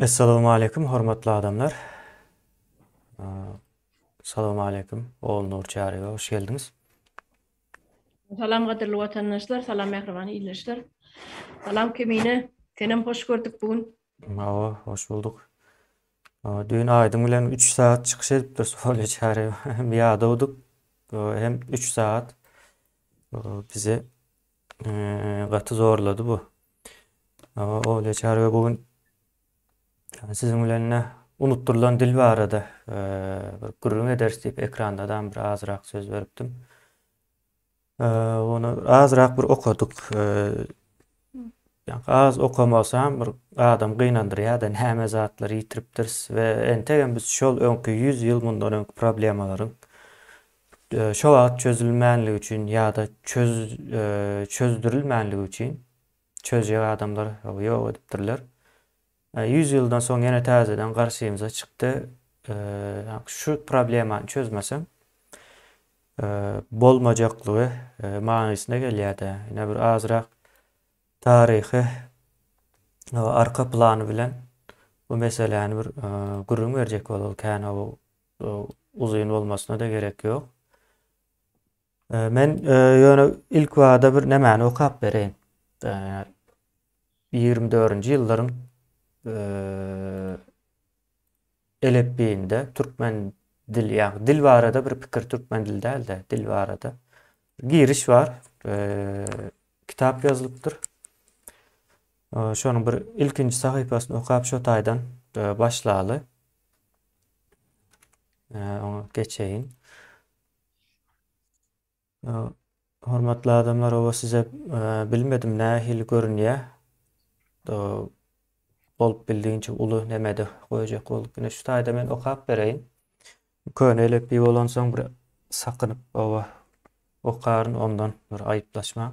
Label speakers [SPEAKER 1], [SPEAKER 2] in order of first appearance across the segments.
[SPEAKER 1] Assalamu alaikum, hormatly adamlar. Assalamu alaikum, oğul Nur Çağrı'ya hoş geldiniz.
[SPEAKER 2] Salam gaderli vatandaşlar, salam mehribany iýleşler. Salam kemine, senem hoş gördük bugün.
[SPEAKER 1] Hoş bulduk. Dün aydın bilen 3 saat çıkış edipdir Soğulya Çağrı'ya. Bir ýada uduk. Hem 3 saat bizi gaty zorladı bu. Oğulya Çağrı'ya bugün sizin bilen unutturulan dil barada bir gurrun ederiz deyip ekrandadan bir azrak söz veripdim. Onu azrak bir okuduk. Yani az okamasam bir adam gynandyr ýa-da näme zatlary ýitiripdir we entegem biz şol öňkü 100 ýyl mundan öňkü problemalaryň şo wagt çözülmänligi üçin ýa-da çözdürilmänligi üçin çözýän adamlar ýok edipdirler. 100 ýyldan soň ýene täzeden garşymyza çykdy. Şu problemany çözmesem bolmajaklygy manysyna gelýär-de. Ýene bir azrak tarihi arka planı bilen bu meseleni bir gurrun berjek bolal. Kän o uzun olmasına da gerek yok. Men ýöne ilk wagda bir nämäni okap bereýin. 24-nji ýyllaryň elepbiinde türkmen dil ýa dil barada bir pikir türkmen dili däl-de dil barada giriş var. Kitap ýazylypdyr. Şonun bir ilkinji sahypasyny okap şo taýdan başlaly. Onu geçeyin. Hormatly adamlar, o size bilmedim nähil görünýär. Bolup bildiğince ulu nemede koyacak bolup yine şu taýda men okap bereýin. Köne elepbi bolansaň bir sakynyp okaryn ondan bir aýyplaşma.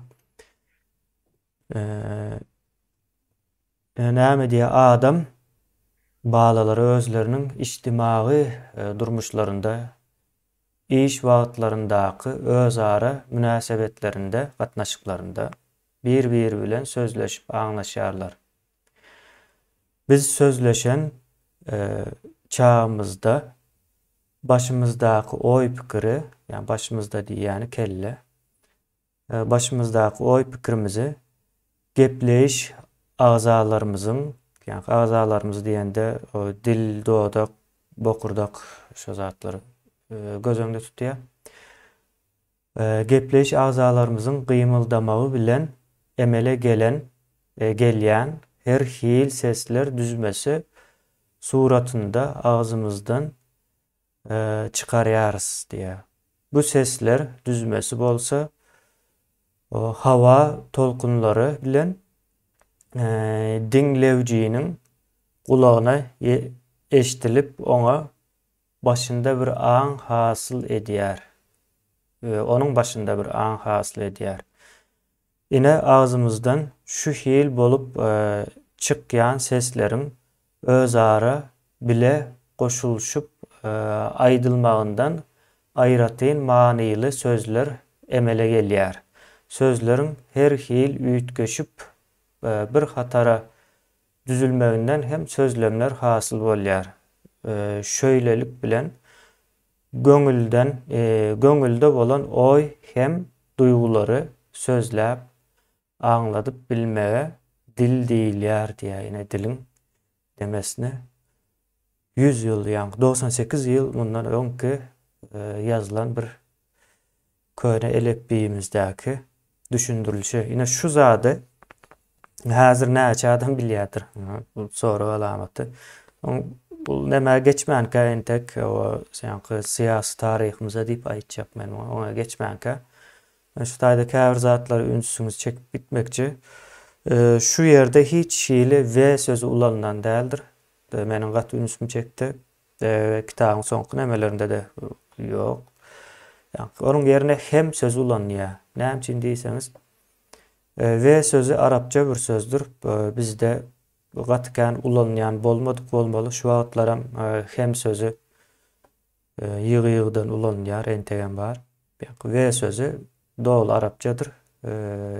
[SPEAKER 1] Näme diýe adam balalary özleriniň içtimai durmuşlarynda, iş wagtlaryndaky özara münasebetlerinde, gatnaşyklarynda bir-biri bilen sözleşip aňlaşýarlar. Biz sözleşen çağımızda başımızdaky oý pikiri, yani başımızda diýýäni kelle, başımızdaky oý pikirimizi gepleýiş agazalarymyzyň, yani agazalarymyz diýende dil, dodak, bokurdak şo zatlary göz öňünde tutýar. Gepleýiş agazalarymyzyň gymyldamagy bilen emele gelýän her hil sesler düzmesi suratında ağzımızdan çıkarýarys diye. Bu sesler düzmesi bolsa hava tolkunları bilen dinlewjiniň gulagyna eşitilip ona başında bir aň hasyl edýär. Onun başında bir aň hasyl edýär. Ine ağzımızdan şu hil bolup çykýan sesleriň özara bile goşulşup aýdylmagyndan aýratyn manyly sözler emele gelýär. Sözleriň her hil üýtgeşip bir hatara düzülmeginden hem sözlemler hasyl bolýar. Şöýlelik bilen göňülde bolan oý hem duýgulary sözläp aňladyp bilmege dil diýilýär diýär. Ýene diliň demesine 100 ýyl, ýa-ni 98 ýyl mundan öňki ýazylan bir köne elepbiýimizdäki düşündirilişi. Ýene şu zady häzir näçe adam bilýärdir. Bu soru alamaty. Bu näme geçmänkä entek o siyasi taryhymyza diýip aýtjak men ona geçmänkä. Şu taýda käbir zatlary ünsüňiz çekip bitmekçi. Şu ýerde hiç hili we sözü ulanılan däldir. Meniň gaty ünsüm çekdi. Kitabyň soňky nämelerinde de ýok. Onun ýerine hem sözü ulanýar. Näme üçin diýseňiz, we sözü arapça bir sözdür. Bizde gatykän ulanýan bolmaly şu wagtlar hem sözü ýygy-ýygydan ulanýar, entegem bar. We sözü doğal Arapçadır.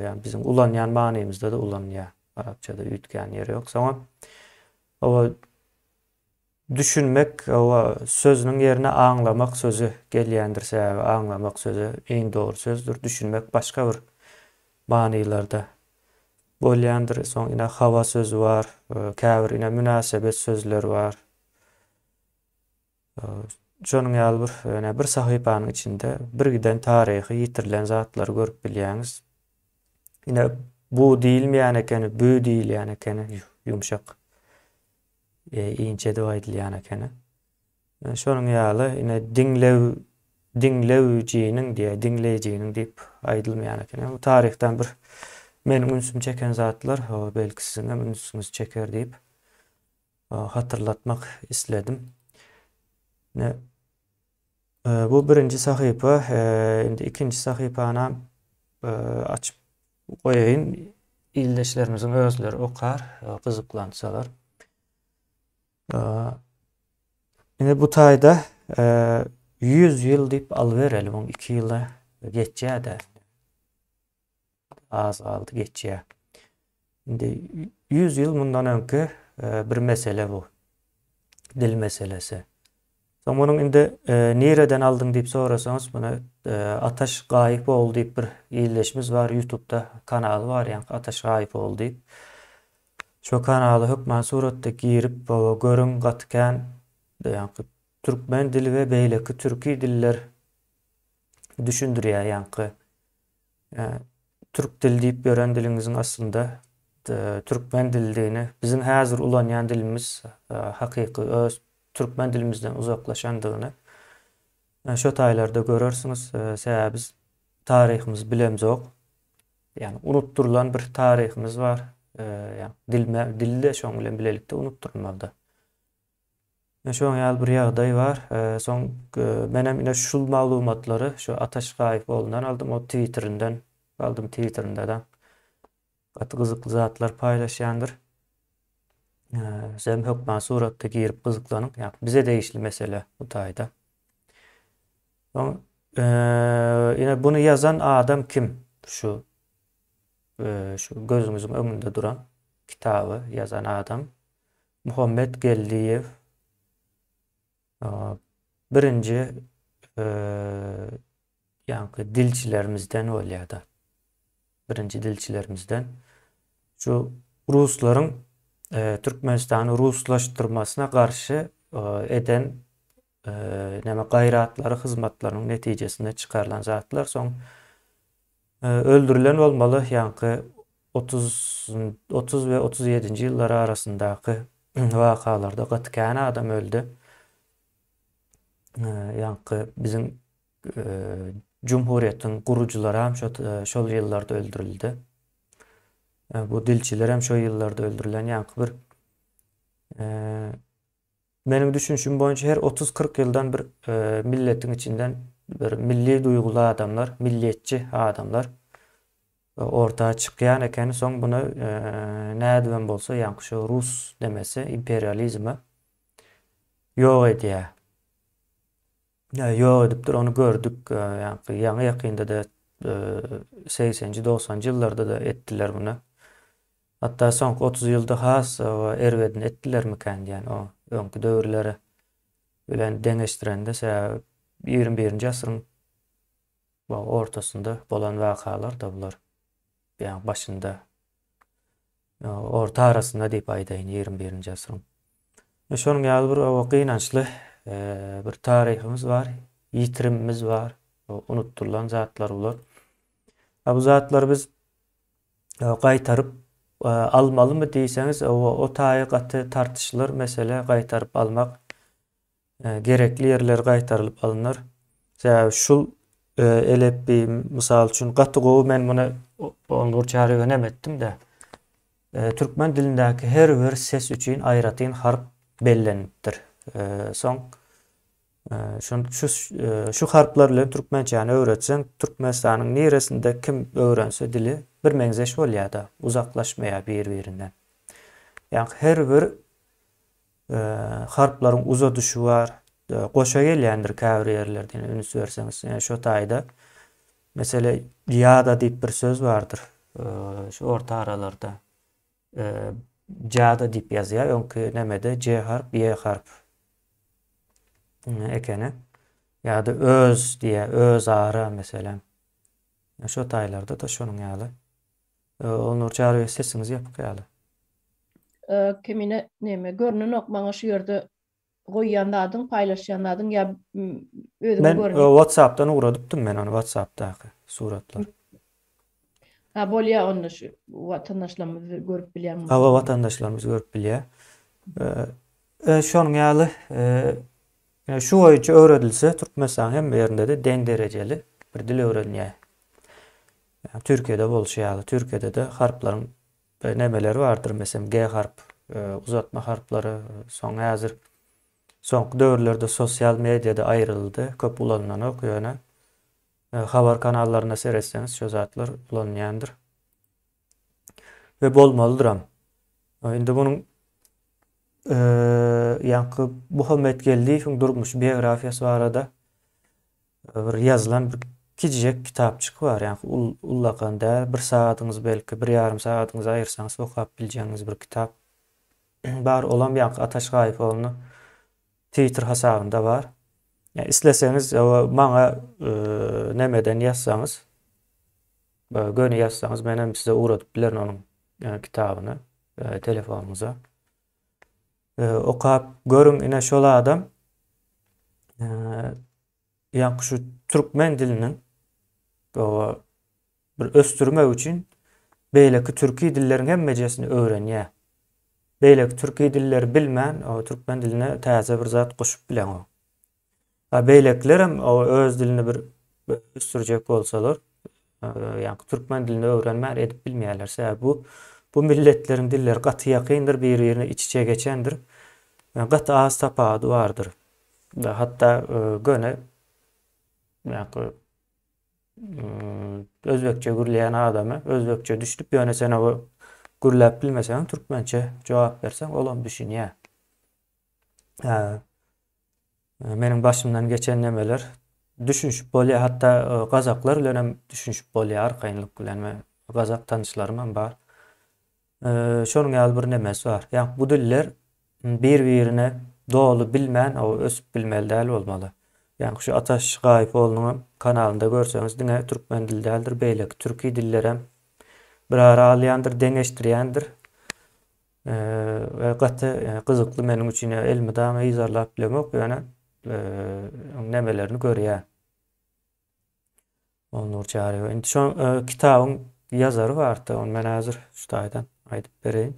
[SPEAKER 1] Yani bizim ulanýan manymyzda da ulanýar. Arapçada üýtgän ýeri ýok. Soňra o düşünmek o sözünün yerine anlamak sözü gelýändir. Anlamak sözü en doğru sözdür. Düşünmek başka bir manylarda bolýandyr. Soň ine hava sözü var, käbir ine münasebet sözleri var. Şonuň ýaly bir sahypanyň içinde bir giden taryhy ýitirilen zatlary görüp bilýäňiz. Ine bu diýilmeýän ekeni, bu diýilýän ekeni ýumşak inçe de aýdylýan ekeni. Şonuň ýaly ine dinlewjiniň dinleýijiniň diýip aýdylmaýan ekeni. Bu taryhdan bir meniň ünsüm çeken zatlar, belki siziň hem ünsüňiz çeker diýip hatırlatmak isledim. Bu birinci sahypa, indi ikinci sahypana açyp goýaýyn. İldeşlerimiziň özleri okar, gyzyklansalar. Ine bu taýda 100 ýyl diýip alyberelim, 2 ýyla geçýär-de. Az aldy geçýär. Indi 100 ýyl mundan öňki bir mesele bu. Dil meselesi. Soň munyň indi nereden aldyň diýip sorasaňyz, buna Ataş Gaýypoğlu diýip bir ýylleşimiz var. YouTube'da kanaly var, ýani Ataş Gaýypoğlu diýip. Şo kanaly hökmen suratda girip görüň gatykän ýani türkmen dili we beýleki türki diller düşündirýär ýani. Türk dili diýip gören diliňiziň aslında türkmen dilini bizim häzir ulanýan dilimiz hakyky öz türkmen dilimizden uzaklaşandygyny şo taýlarda görersiňiz. Sebäbi biz taryhymyzy bilemzok. Yani unutturulan bir taryhymyz var. Yani dilde şoň bilen bilelikde unutturulmaly. Şoň ýaly bir ýagdaý var. Soň menem ine şul maglumatlary şu Ataş Gaýypoğlu'ndan aldım. O Twitterinden aldım, Twitterinde de gyzykly zatlar paýlaşýandyr. Sen hökmen suratda girip gyzyklanyp, ýani bize değişli mesele bu taýda. Ine bunu yazan adam kim? Şu gözümüzün öňünde duran kitabı yazan adam Muhammed Geldiyev. Birinci ýani dilçilerimizden bolýar-da. Birinci dilçilerimizden. Şu Ruslaryň Türkmenistany ruslaşdyrmasyna garşy eden gaýratlary, hyzmatlarynyň netijesinde çykarylan zatlar. Soň öldürilen bolmaly, ýani 30 we 37-nji ýyllar arasyndaky wakalarda gatykän adam öldü. Ýani bizim Cumhuriýetiň gurucylary hem şol ýyllarda öldürildi. Bu dilçiler hem şo ýyllarda öldürilen ýani bir benim düşünşüm boýunça her 30-40 ýyldan bir milletiň içinden bir milli duýgulu adamlar, milliýetçi adamlar ortağa çykýan eken. Soň bunu nädibem bolsa ýani şo Rus demesi imperializmi ýok edýär. Ýok edipdir, onu gördük. Ýani ýakynda da 80-nji 90-njy ýyllarda da etdiler bunu. Hatta soňky 30 ýylda has erwedin etdilermiken, ýani o öňkü döwürleri bilen deňeşdirende 21-nji asyryň ortasynda bolan wakalar da bular. Ýani başynda orta arasynda diýip aýdaýyn 21-nji asyryň. Şonuň ýaly bir gynançly bir taryhymyz var, ýitirimimiz var, unutturulan zatlar bular. Bu zatlar biz gaýtaryp almalymy diýseňiz, o taýygaty tartışylar, mesele gaýtaryp almak gerekli ýerler gaýtarylyp alynýar. Şul elepbi mysal üçin gaty gowy men muny onur çarygan emetdim-de. Türkmen dilindäki her bir ses üçin aýratyn harp bellenipdir. Soň şu harplar bilen türkmençäni öwretseň, Türkmenistanyň neresinde kim öwrense dili bir meňzeş bolýar-da, uzaklaşmaýar bir-birinden. Ýani her bir harplaryň uza düşü var, goşa gelýändir käbir ýerlerden üns berseňiz. Ýani şo taýda mesela ýada diýip bir söz bardyr. Şu orta aralarda jada diýip ýazýar, öňkü nemede J harp, Y harp ekeni. Ya da öz diye, öz ara mesela. Ya şu taylarda da şonun ýaly. Onur çağırıyor sesinizi yapıp ýaly.
[SPEAKER 2] Kemine neme görünen okmaňa şu ýerde goýýandadyň, paýlaşýandadyň ýa özüňe
[SPEAKER 1] Ben
[SPEAKER 2] görnýär.
[SPEAKER 1] WhatsApp'tan uğradıptım ben onu WhatsApp'taki suratlar.
[SPEAKER 2] Ha bolýa onda şu watandaşlarymyz görüp bilýän.
[SPEAKER 1] Hava vatandaşlarımız görüp bilýär. Şonuň ýaly şu boýunça öwredilse Türkmenistan hem ýerinde de deň derejeli bir dil öwrenýär. Yani Türkiye'de bolşaýaly. Türkiye'de de harplaryň nemeleri vardır. Mesela G harp, uzatma harpları, soň häzir soňky döwürlerde sosial mediada aýryldy. Köp ulanýan okuýana. Habar kanallarına seyretseniz şu zatlar ulanýandyr. Ve bolmalydyram. Indi bunun ýanky Muhammed Geldiýewiň durmuş biografiýasy barada bir ýazylan bir kiçijek kitapçyk bar. Ýani ullakan däl, bir saatyňyz belki, bir ýarym saatyňyz aýyrsaňyz okap biljeňiz bir kitap bar. Olam ýanky Ataş Gaýpoğluny Twitter hasabynda bar. Yani isleseňiz maňa nemeden ýazsaňyz, göni ýazsaňyz men hem size uğradyp bilerin onuň kitabyny telefonunuza. Okap görüň ine şol adam ýanky şu türkmen diliniň bir östürmek üçin beýleki türki dilleriň hemmejesini öwrenýär. Beýleki türki dilleri bilmän o türkmen diline täze bir zat goşup bilen o. Beýlekler hem o öz dilini bir östürjek bolsalar, ýanky türkmen dilini öwrenmän edip bilmeýärler. Sebäbi bu milletleriň dilleri gaty ýakyndyr, bir-birine iç-içe geçendir. Gaty ağız tapady bardyr. Hatta göne ýanky özbekçe gürleýän adamy özbekçe düşüp ýöne sen o gürläp bilmeseň türkmençe jogap berseň olam düşünýär. Meniň başymdan geçen nemeler düşünşüp bolýar, hatta gazaklar bilen düşünşüp bolýar, arkaýynlyk bilen gazak tanışlarym bar. Şonuň ýaly bir nemesi bar. Ýani bu diller bir-birine dolu bilmän, o ösüp bilmeli däl bolmaly. Ýani şu Ataş Gaýpoğlunyň kanalynda görseňiz diňe türkmen dili däldir, beýleki türki diller hem bir ara alýandyr, deňeşdirýändir. Ve gaty gyzykly meniň üçin elmi dama ýazarlap bilemek ýöne nemelerini görýär. Onur çağırıyor. Indi şu kitabyň ýazary bardy, onu men häzir şu taýdan aýdyp bereýin.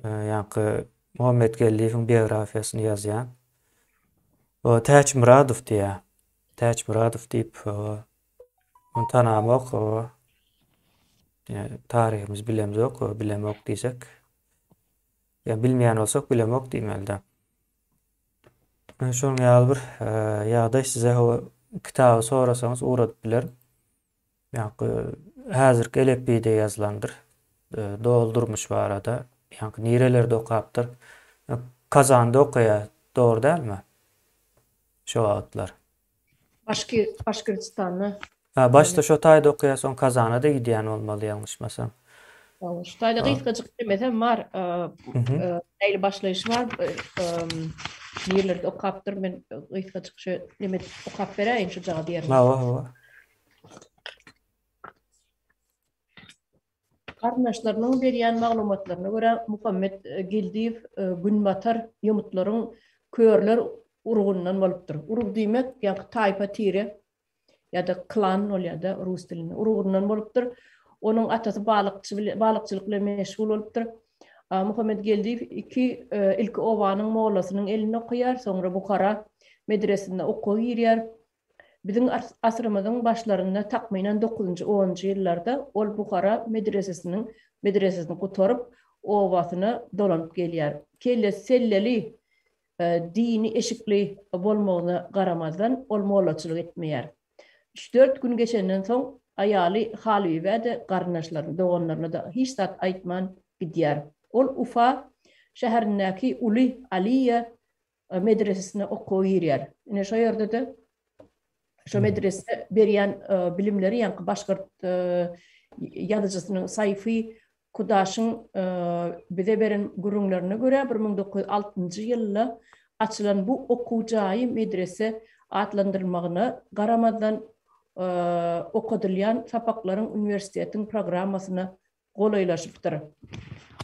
[SPEAKER 1] Ýanky Muhammed Geldiýewiň biografiýasyny ýazýan. O Täç Muradow diýär. Täç Muradow diýip onu tanamak, tarihimiz bilemzok, bilemok diýsek. Ya bilmeýän bolsak bilemok diýmeli. Şonuň ýaly bir ýagdaý size o kitaby sorasaňyz uğradyp bilerim. Ýanky häzirki elepide ýazylandyr. Doldurmuş barada. Ýanky nirelerde okapdyr. Kazanda okaýar, dogry dälmi? Şo wagtlar.
[SPEAKER 2] Başkyrtystanyň.
[SPEAKER 1] Başta şo taýda okaýar, soň Kazana da gidýän bolmaly ýalňyşmasam.
[SPEAKER 2] Şu taýda gysgaçyk demesem bar. Eýli başlaýyş bar. Nirelerde okapdyr, men gysgaçyk şu demet okap beräýin şu jaga diýerim. Kardeşlerinin berýän maglumatlaryna görä Muhammed Geldiýew günbatar ýumutlaryň körler urugundan bolupdyr. Urug diýmek ýa-da taýpa tire ýa-da klan bolýar-da rus dilinde urugundan bolupdyr. Onuň atasy balykçylyk bilen meşgul bolupdyr. Muhammed Geldiýew ilki owanyň mollasynyň elini okuýar, soňra Bukhara medresinde okuw ýerýär. Bizim asrımızın başlarında takminen 9-njy 10-njy ýyllarda ol Bukhara medresesini gutarıp owasyna dolanyp gelýär. Kelle selleli dini eşikli bolmagyna garamazdan ol mollaçylyk etmeýär. 3-4 gün geçenden soň aýaly Haly we garnaşlaryny doganlaryna da hiç zat aýtman gidýär. Ol Ufa şäherindäki Uli Aliye medresesine okuw ýerýär. Ine şo ýerde de şu medrese berýän bilimleri ýanky başkyrt ýazyjysynyň Sayfy Kudaşyň bize beren gurunlaryna görä 1906-njy ýylda açılan bu okujayi medrese adlandırılmağına garamadan okudulyan sapakların üniversitetin programmasına kolaylaşıptır.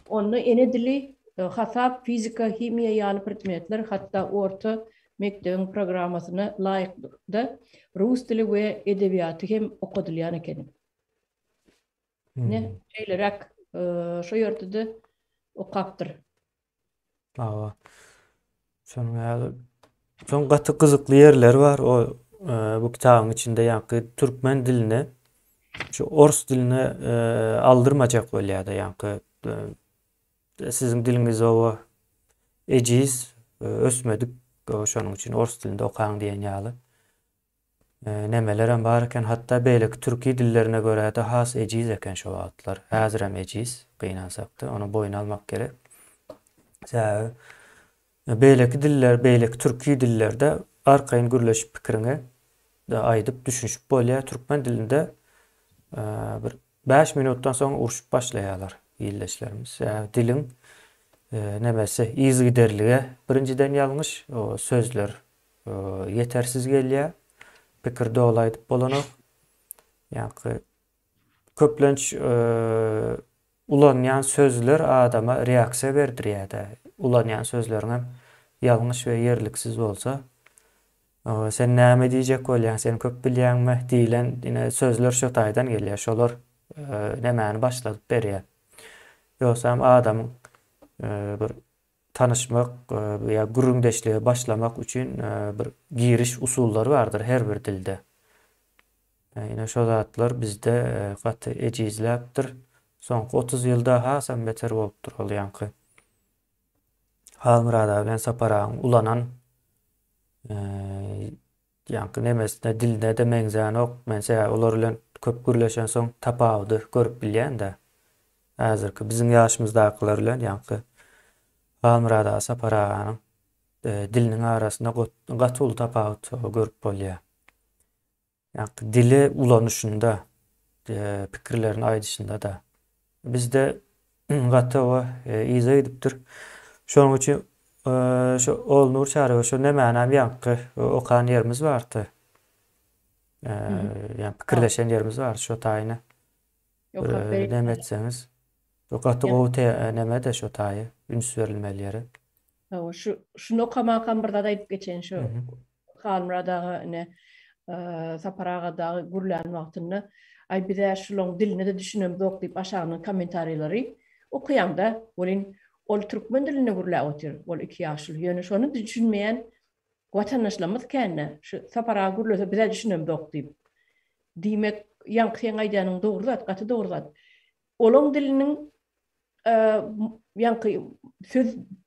[SPEAKER 2] Onu ene dili hasap, fizika, kimya ýaly predmetler hatta orta mektebin programmasına layıkda Rus dili ve edebiyatı hem okudulyan eken. Ne? Şeylerak şu yörtüde okaptır.
[SPEAKER 1] Aa, son gatı kızıklı yerler var. O bu kitabın içinde yankı Türkmen diline şu Ors diline aldırmacak bolýar da yankı sizin diliniz o eciz ösmedik şonuň için Ors dilinde okaň diýen ýaly. Nemelerem barken hatta beýleki türki dillerine göre de has eciz eken şo wagtlar. Häzir hem eciz gynansak da onu boyuna almak gerek. Beýleki diller, beýleki türki dillerde arkaýyn gürleşip pikiriňe da aýdyp düşünşip bolýar. Türkmen dilinde bir 5 minutdan soň uruşup başlaýarlar ýyldaşlarymyz. Dilin nemesi iz giderlige birinciden ýalňyş, o sözler yetersiz gelýär. Pikirde olaýdyp bolanok. Ýa-ni köplenç ulanýan sözler adama reaksiýa berdirýär-de. Ulanýan sözleriň hem ýalňyş we yerliksiz bolsa, sen näme diýjek bolýan, sen köp bilýänmi diýilen ine sözler şo taýdan gelýär. Şolar nämäni başladyp berýär. Ýoksam adamyň bir tanışmak veya gürüňdeşlige başlamak üçin bir giriş usullary bardyr her bir dilde. Ine şo zatlar bizde gaty ecizläpdir. Soňky 30 ýylda hasam beter bolupdyr ol ýankı. Halmyrada bilen saparaň ulanan ýankı nemesine dilde de meňzäni ok. Mense olar bilen köp gürleşen soň tapawdy görüp bilýän de. Häzirki bizim ýaşymyzdakylar bilen ýankı Halmyrada saparaň diliniň arasynda gaty tapawut görüp bolýar. Ýankı dili ulanışynda, pikirlerin aýdyşynda da bizde gaty o iza edipdir. Şonuň üçin şu Olnur şäheri şu nämänem ýankı okan ýerimiz bardy. Ýa pikirleşen ýerimiz bar şo taýyny. Näme etseňiz? O gaty gowy näme de şo taýy, üns berilmeli ýeri.
[SPEAKER 2] Şunu okamakam bir da aýdyp geçen şu Halmyradagy ne Saparagadagy gürlän wagtyny ay bir şolong diline de düşünem dok diýip aşagyny kommentariýlary okuýanda bolin ol türkmen diline gürlä otyr. Ol 2 ýaşly. Ýöne şonu düşünmeýän watandaşlarymyz känne şu Saparaga gürlese bir düşünem dok diýip. Diýmek ýanky aýdanyň dogry zat, gaty dogry zat. Olong diliniň ýanky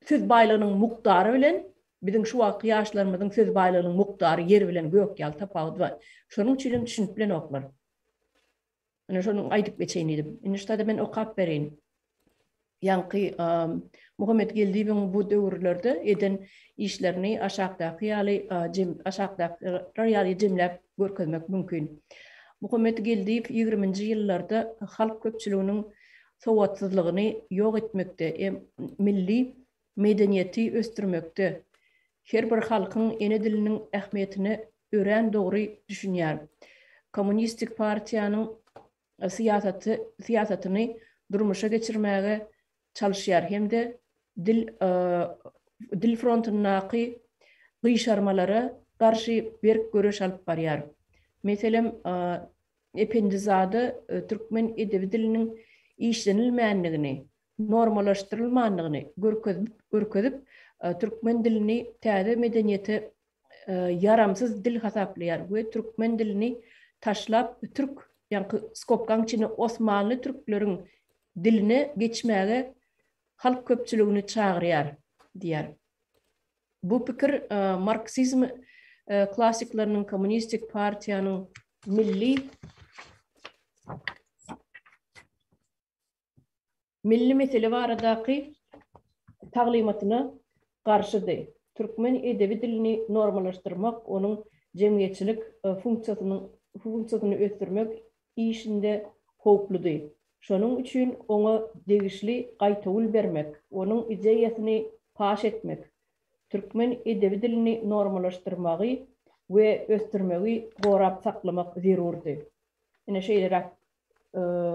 [SPEAKER 2] söz baýlygynyň mukdary bilen bizim şu wagt ýaşlarymyzyň söz baýlygynyň mukdary yer bilen gök ýal tapawut bar. Şonuň üçin düşünüp bilen oklar. Ana şonu aýdyp geçeýin edim. Inişde men okap bereýin. Ýanky Muhammed Geldibiň bu döwürlerde eden işlerini aşakdaky ýaly jemläp görkezmek mümkin. Muhammed Geldib 20-nji ýyllarda halk köpçüliginiň sowatsyzlygyny ýok etmekde, milli medeniýeti östürmekde. Her bir halkyň ene diliniň ähmiýetini ören dogry düşünýär. Kommunistik partiýanyň siýasatyny durmuşa geçirmäge çalışýar hemde dil frontunaky gyşarmalara garşy berk göreş alyp barýar. Meselem Ependizade türkmen edebi diliniň işlenilmänligini, normallaşdyrylmanlygyny görkezip türkmen dilini täze medeniýete yaramsız dil hasaplaýar we türkmen dilini taşlap türk ýa-ni skopkaň içine Osmanly türkleriň diline geçmäge halk köpçüligini çağırýar diýär. Bu pikir Marksizm klassiklarynyň kommunistik partiýanyň milli mesele baradaky taglimatyna garşydy. Türkmen edebi dilini normallaşdyrmak, onuň jemgyýetçilik funksiýasyny ösdürmek işinde howpludy. Şonuň üçin oňa degişli gaýtawul bermek, onuň ideýasyny paş etmek, Türkmen edebi dilini normallaştırmagy we östürmegi gorap saklamak zerurdy. Ine şeýler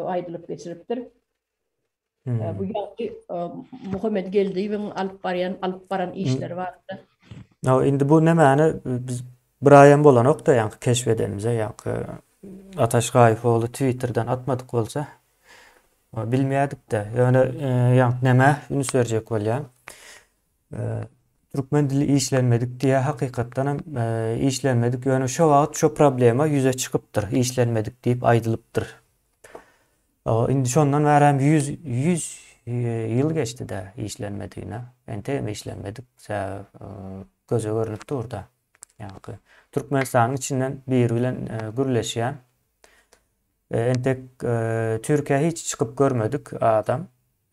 [SPEAKER 2] aýdylyp geçiripdir.
[SPEAKER 1] Hmm.
[SPEAKER 2] Bu ýaly Muhammed Geldiýiň alyp baran işleri bardy.
[SPEAKER 1] Ya indi bu nämäni biz bir aýam bolanok da ýa-ni keşfedenimize ýa-ni Ataş Gaýfoğlu Twitter'dan atmadyk bolsa bilmeýädik de. Ýöne ýa-ni näme üns berjek bolýan. Türkmen dili işlenmedik diýe hakykatdan hem işlenmedik. Ýöne şo wagt şo problema ýüze çykypdyr. İşlenmedik diýip aýdylypdyr. Indi şondan bäri 100 ýyl geçdi de işlenmediğine. Ente işlenmedik. Göze görünüp durda. Yani Türkmenistan'ın içinden bir bilen gürleşýän entek Türkiye hiç çıkıp görmedik adam.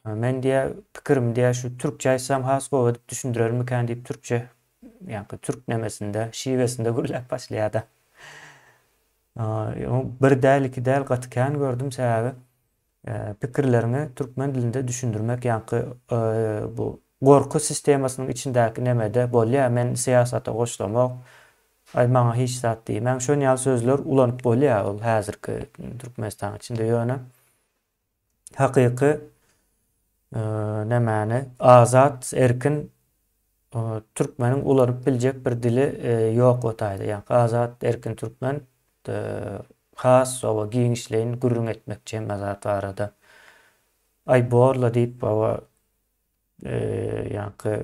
[SPEAKER 1] Men diye pikirim diye şu Türkçe aýsam has gowy edip düşündürermiken diýip Türkçe yani Türk nemesinde, şivesinde gürläp başlaýardy. Bir däl iki däl gatykän gördüm sebäbi pikirlerini Türkmen dilinde düşündürmek yani bu gorku sistemasynyň içindäki nemede bolýar. Men siýasata goşlamak ay maňa hiç zat diýmem. Şol ýaly sözler ulanyp bolýar ol häzirki Türkmenistan içinde ýöne. Hakyky nämäni azat, erkin Türkmeniň ulanyp biljek bir dili ýok otaýdy. Yani azat, erkin Türkmen has owa giňişleýin gürrüň etmekçi mazat arada. Ay borla diýip owa yani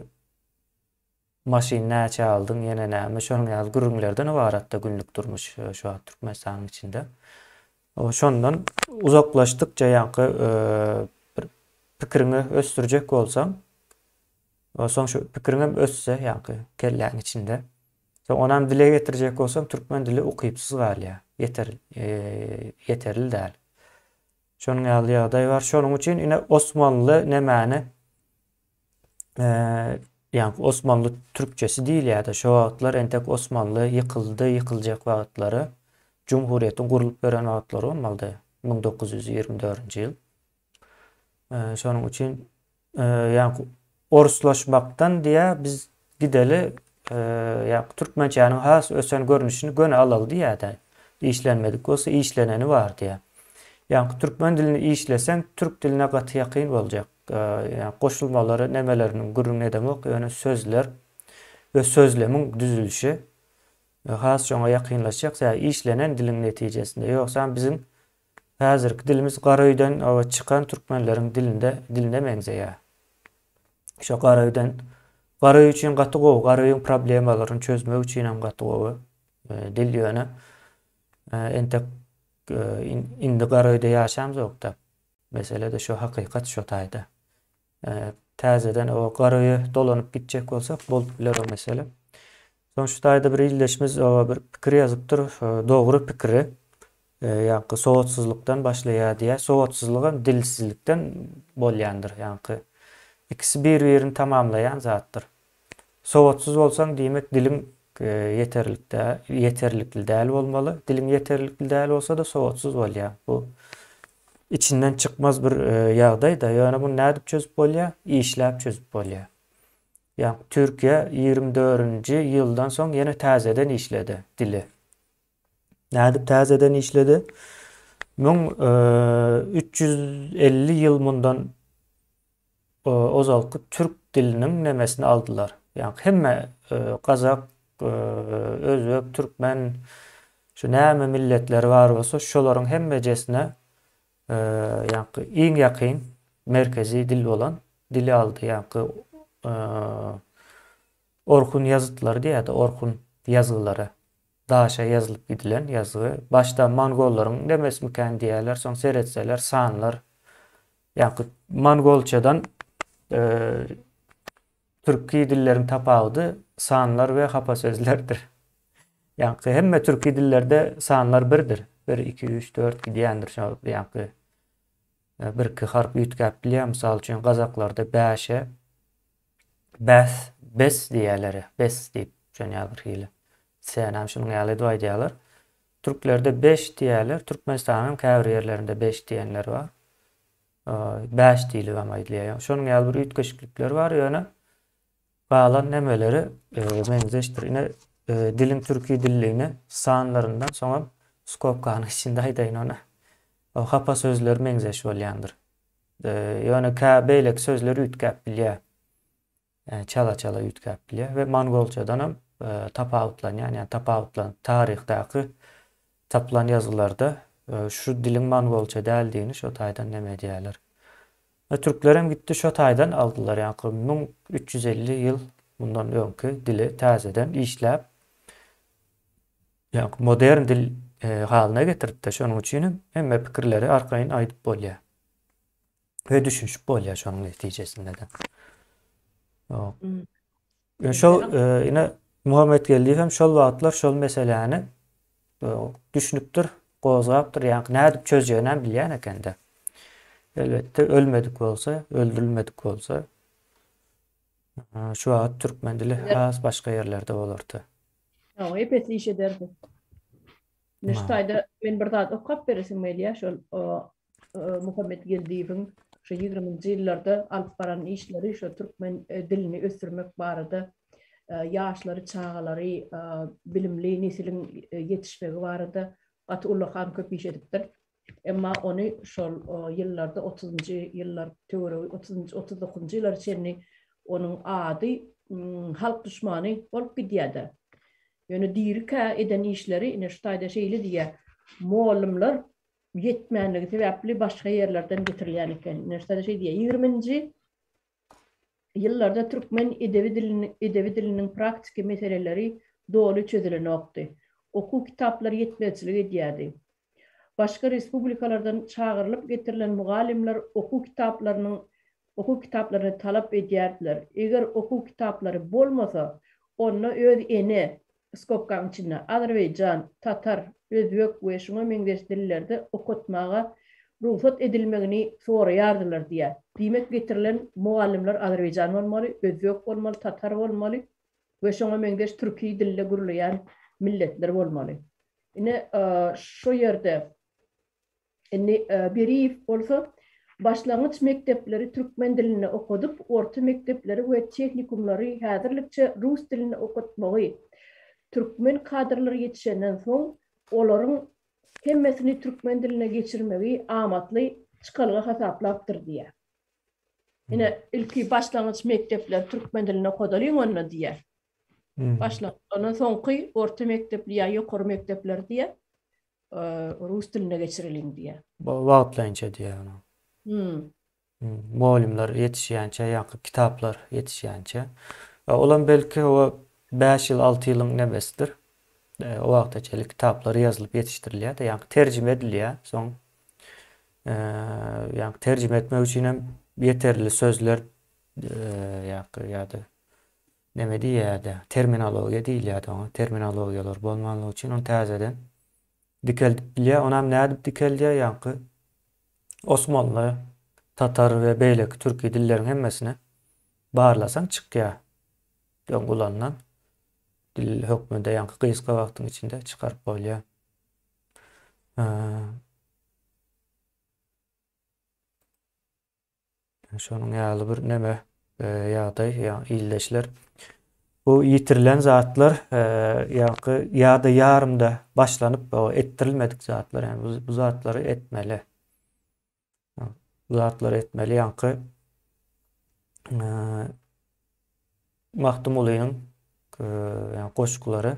[SPEAKER 1] maşin näçe aldyň ýene näme şonuň ýaly gürrüňlerden ibaratda günlük durmuş şu an Türkmenistanyň içinde. Şondan uzaklaşdykça ýa-ni bir pikirini östürjek bolsam soň şu pikiriňem össe ýa-ni kelläň içinde. Onam dile getirjek bolsam Türkmen dili okypsyz galýar. Yeterli däl. Şonuň ýaly ýagdaý bar. Şonuň üçin ine Osmanlı nämäni yani Osmanlı Türkçesi değil ya da şu wagtlar entek Osmanlı yıkıljak wagtlary Cumhuriýetiň gurulyp beren wagtlary bolmaly 1924-nji ýyl. Şonuň üçin yani oruslaşmaktan diye biz gideli yani Türkmençäniň has ösen görnüşini göne alaly diýär de işlenmedik bolsa işleneni bar diýär. Yani Türkmen dilini işlesen Türk diline gaty ýakyn boljak. Yani koşulmalary nemeleriniň gürrüň edemek ýöne sözler ve sözlemiň düzülüşi has şoňa ýakynlaşjak. İşlenen diliň netijesinde. Ýoksa bizim häzirki dilimiz Garaýdan çykan türkmenleriň diline meňzeýär. Şo Garaý üçin gaty gowy, Garaýyň problemalaryny çözmek üçin hem gaty gowy dil ýöne entek indi Garaýda ýaşamjokda. Mesele de şu hakykat şu taýda. Täzeden o Garaýy dolanyp gitjek bolsak bolup biler o mesele. Soňçy taýda bir illeşmiz bir pikir ýazypdyr. Dogry pikiri ýa-ni sowatsyzlykdan başlaýar diýär. Sowatsyzlyk dilsizlikden bolýandyr. Ýa-ni ikisi bir-birini tamamlayan zatdır. Sowatsyz bolsaň diýmek diliň yeterlikli däl bolmaly. Diliň yeterlikli däl bolsa da sowatsyz bolýar. Bu içinden çıkmaz bir ýagdaý da. Ýöne bunu nädip çözüp bolýar? İşläp çözüp bolýar. Ýa Türkiýe 24-nji ýyldan soň ýene täzeden işledi dili. Nädip täzeden işledi? 1350 ýyl mundan ozalky türk diliniň nemesini aldylar. Yani hemme Kazak, Özbek, Türkmen şu näme milletleri bar bolsa şolaryň hemmejesine yani iň ýakyn merkezi dil bolan dili aldy. Yani Orhun ýazytlary diýär, Orhun ýazgylary. Daşa yazılıp gidilen yazı. Başta Mongollaryň nemesmiken diýerler, soň seretseler sanlar. Yani Mongolçadan Türki dillerin tapagy sanlar we hapa sözlerdir. Yani hemme Türki dillerde sanlar birdir. 1 2 3 4 diýendir. Şo ýa-ni bir iki harf ýütgäp bilýär. Mysal üçin Gazaklarda 5-e bes diýerler. Bes diýip şonýa bir hili. Sen hem şunuň ýaly doý diýerler. Türklerde 5 diýerler. Türkmenistanyň käbir ýerlerinde 5 diýenler bar. 5 diýilip amaýdylýar. Şonuň ýaly bir ýetgeşiklikler bar ýöne. Galan nemeleri meňzeşdir. Ine dilin türki dilliğini sanlarından soňa skopkanyň içinde aýdaýyn ona. O hapa sözler meňzeş bolýandyr. Ýöne beýlek sözleri ütkäp bilýär. Çala çala ütkäp bilýär we mongolçadan hem tapawutlanýan, ýani tapawutlan tarihdaky tapılan yazılarda şu dilin mongolça däldiğini şo taýdan neme diýerler. Türkler hem gitti şo taýdan aldylar, ýani 1350 ýyl bundan öňkü dili täzeden işläp ýani modern dil halyna getiripdi. Şonuň üçin hemme pikirleri arkaýyn aýdyp bolýar. Ve düşünüp bolýar şonuň netijesinde de. Şol ine Muhammed geldi hem şol wagtlar şol meseleni düşünüpdir, gozgapdyr, ýani nädip çözýäni bilýän ekende. Elbette ölmedik bolsa, öldürülmedik bolsa şu wagt türkmen dili has başga ýerlerde bolardy.
[SPEAKER 2] Hepsi iş ederdi. Niştaýda men bir zat okap beresiň melýär şol Muhammed Geldiýewiň şu 20-nji ýyllarda alyp baran işleri şu türkmen dilini ösdürmek barada ýaşlary, çağalary, bilimli nesilin yetişmegi barada gaty ulakan köp iş edipdir. Emma onu şol ýyllarda 30-njy ýyllar töwere 30-39-njy ýyllar içinde onuň ady halk düşmany bolup gidýärdi. Ýöne dirika eden işleri Niştaýda şeýle diýär. Muallimler yetmänligi sebäpli başga ýerlerden getirilýän eken. Niştaýda şeý diýär. 20-nji ýyllarda türkmen edebi diliniň praktik meseleleri dolu çözülenokdy. Oku kitaplary ýetmezçilik edýärdi. Başka respublikalardan çağırılıp getirilen mugallimler oku kitaplarını talap edýärdiler. Eger oku kitapları bolmasa, onu öz ene skopkaň içinde Azerbaýjan, Tatar, Özbek we şoňa meňzeş dillerde okutmaga ruhsat edilmegini soraýardylar diýär. Diýmek getirilen mugallimler Azerbaýjan bolmaly, Özbek bolmaly, Tatar bolmaly we şoňa meňzeş türki dille gürleýän milletler bolmaly. Ine şo ýerde berif bolsa başlangıç mektepleri Türkmen dilini okudup, orta mektepleri we tehnikumlary häzirlikçe rus dilini okutmagy, Türkmen kadrlary yetişenden soň olaryň hemmesini Türkmen diline geçirmegi amatly çykalga hasaplapdyr diýär. Ine ilki başlangıç mektepler Türkmen dilini okudalyň onda diýär. Ondan soňky orta mektepli ýa ýokary mektepler diýär. Rus diline geçirilin diye.
[SPEAKER 1] Wagtlança diye ona. Muallimler yetişýänçe, ýa kitaplar yetişýänçe. Olan belki o 5 ýyl, 6 ýylyň nebesidir. O wagtça kitaplar ýazylyp yetişdirilýär, ýa terjime edilýär. Soň ýa terjime etmek üçin hem ýeterli sözler ýa-da neme diýýärdi? Terminologiýa diýilýärdi ona. Terminologiýalar bolmaly üçin onu täzeden dikeldip bilýär. Onam nädip dikelýär ýa-da Osmanly, Tatar we beýleki türki dilleriň hemmesine barlasaň çykýar. Ýa gulanan dil hökmünde ýa gyska wagtyň içinde çykaryp bolýar. Şonuň ýaly bir neme ýagdaý ýa illeşler. Bu yitirilen zatlar ýa-da ýarymda başlanyp etdirilmedik zatlar, yani bu zatlary etmeli. Bu zatlary etmeli ýa-da Mahdum Ulyň goşgulary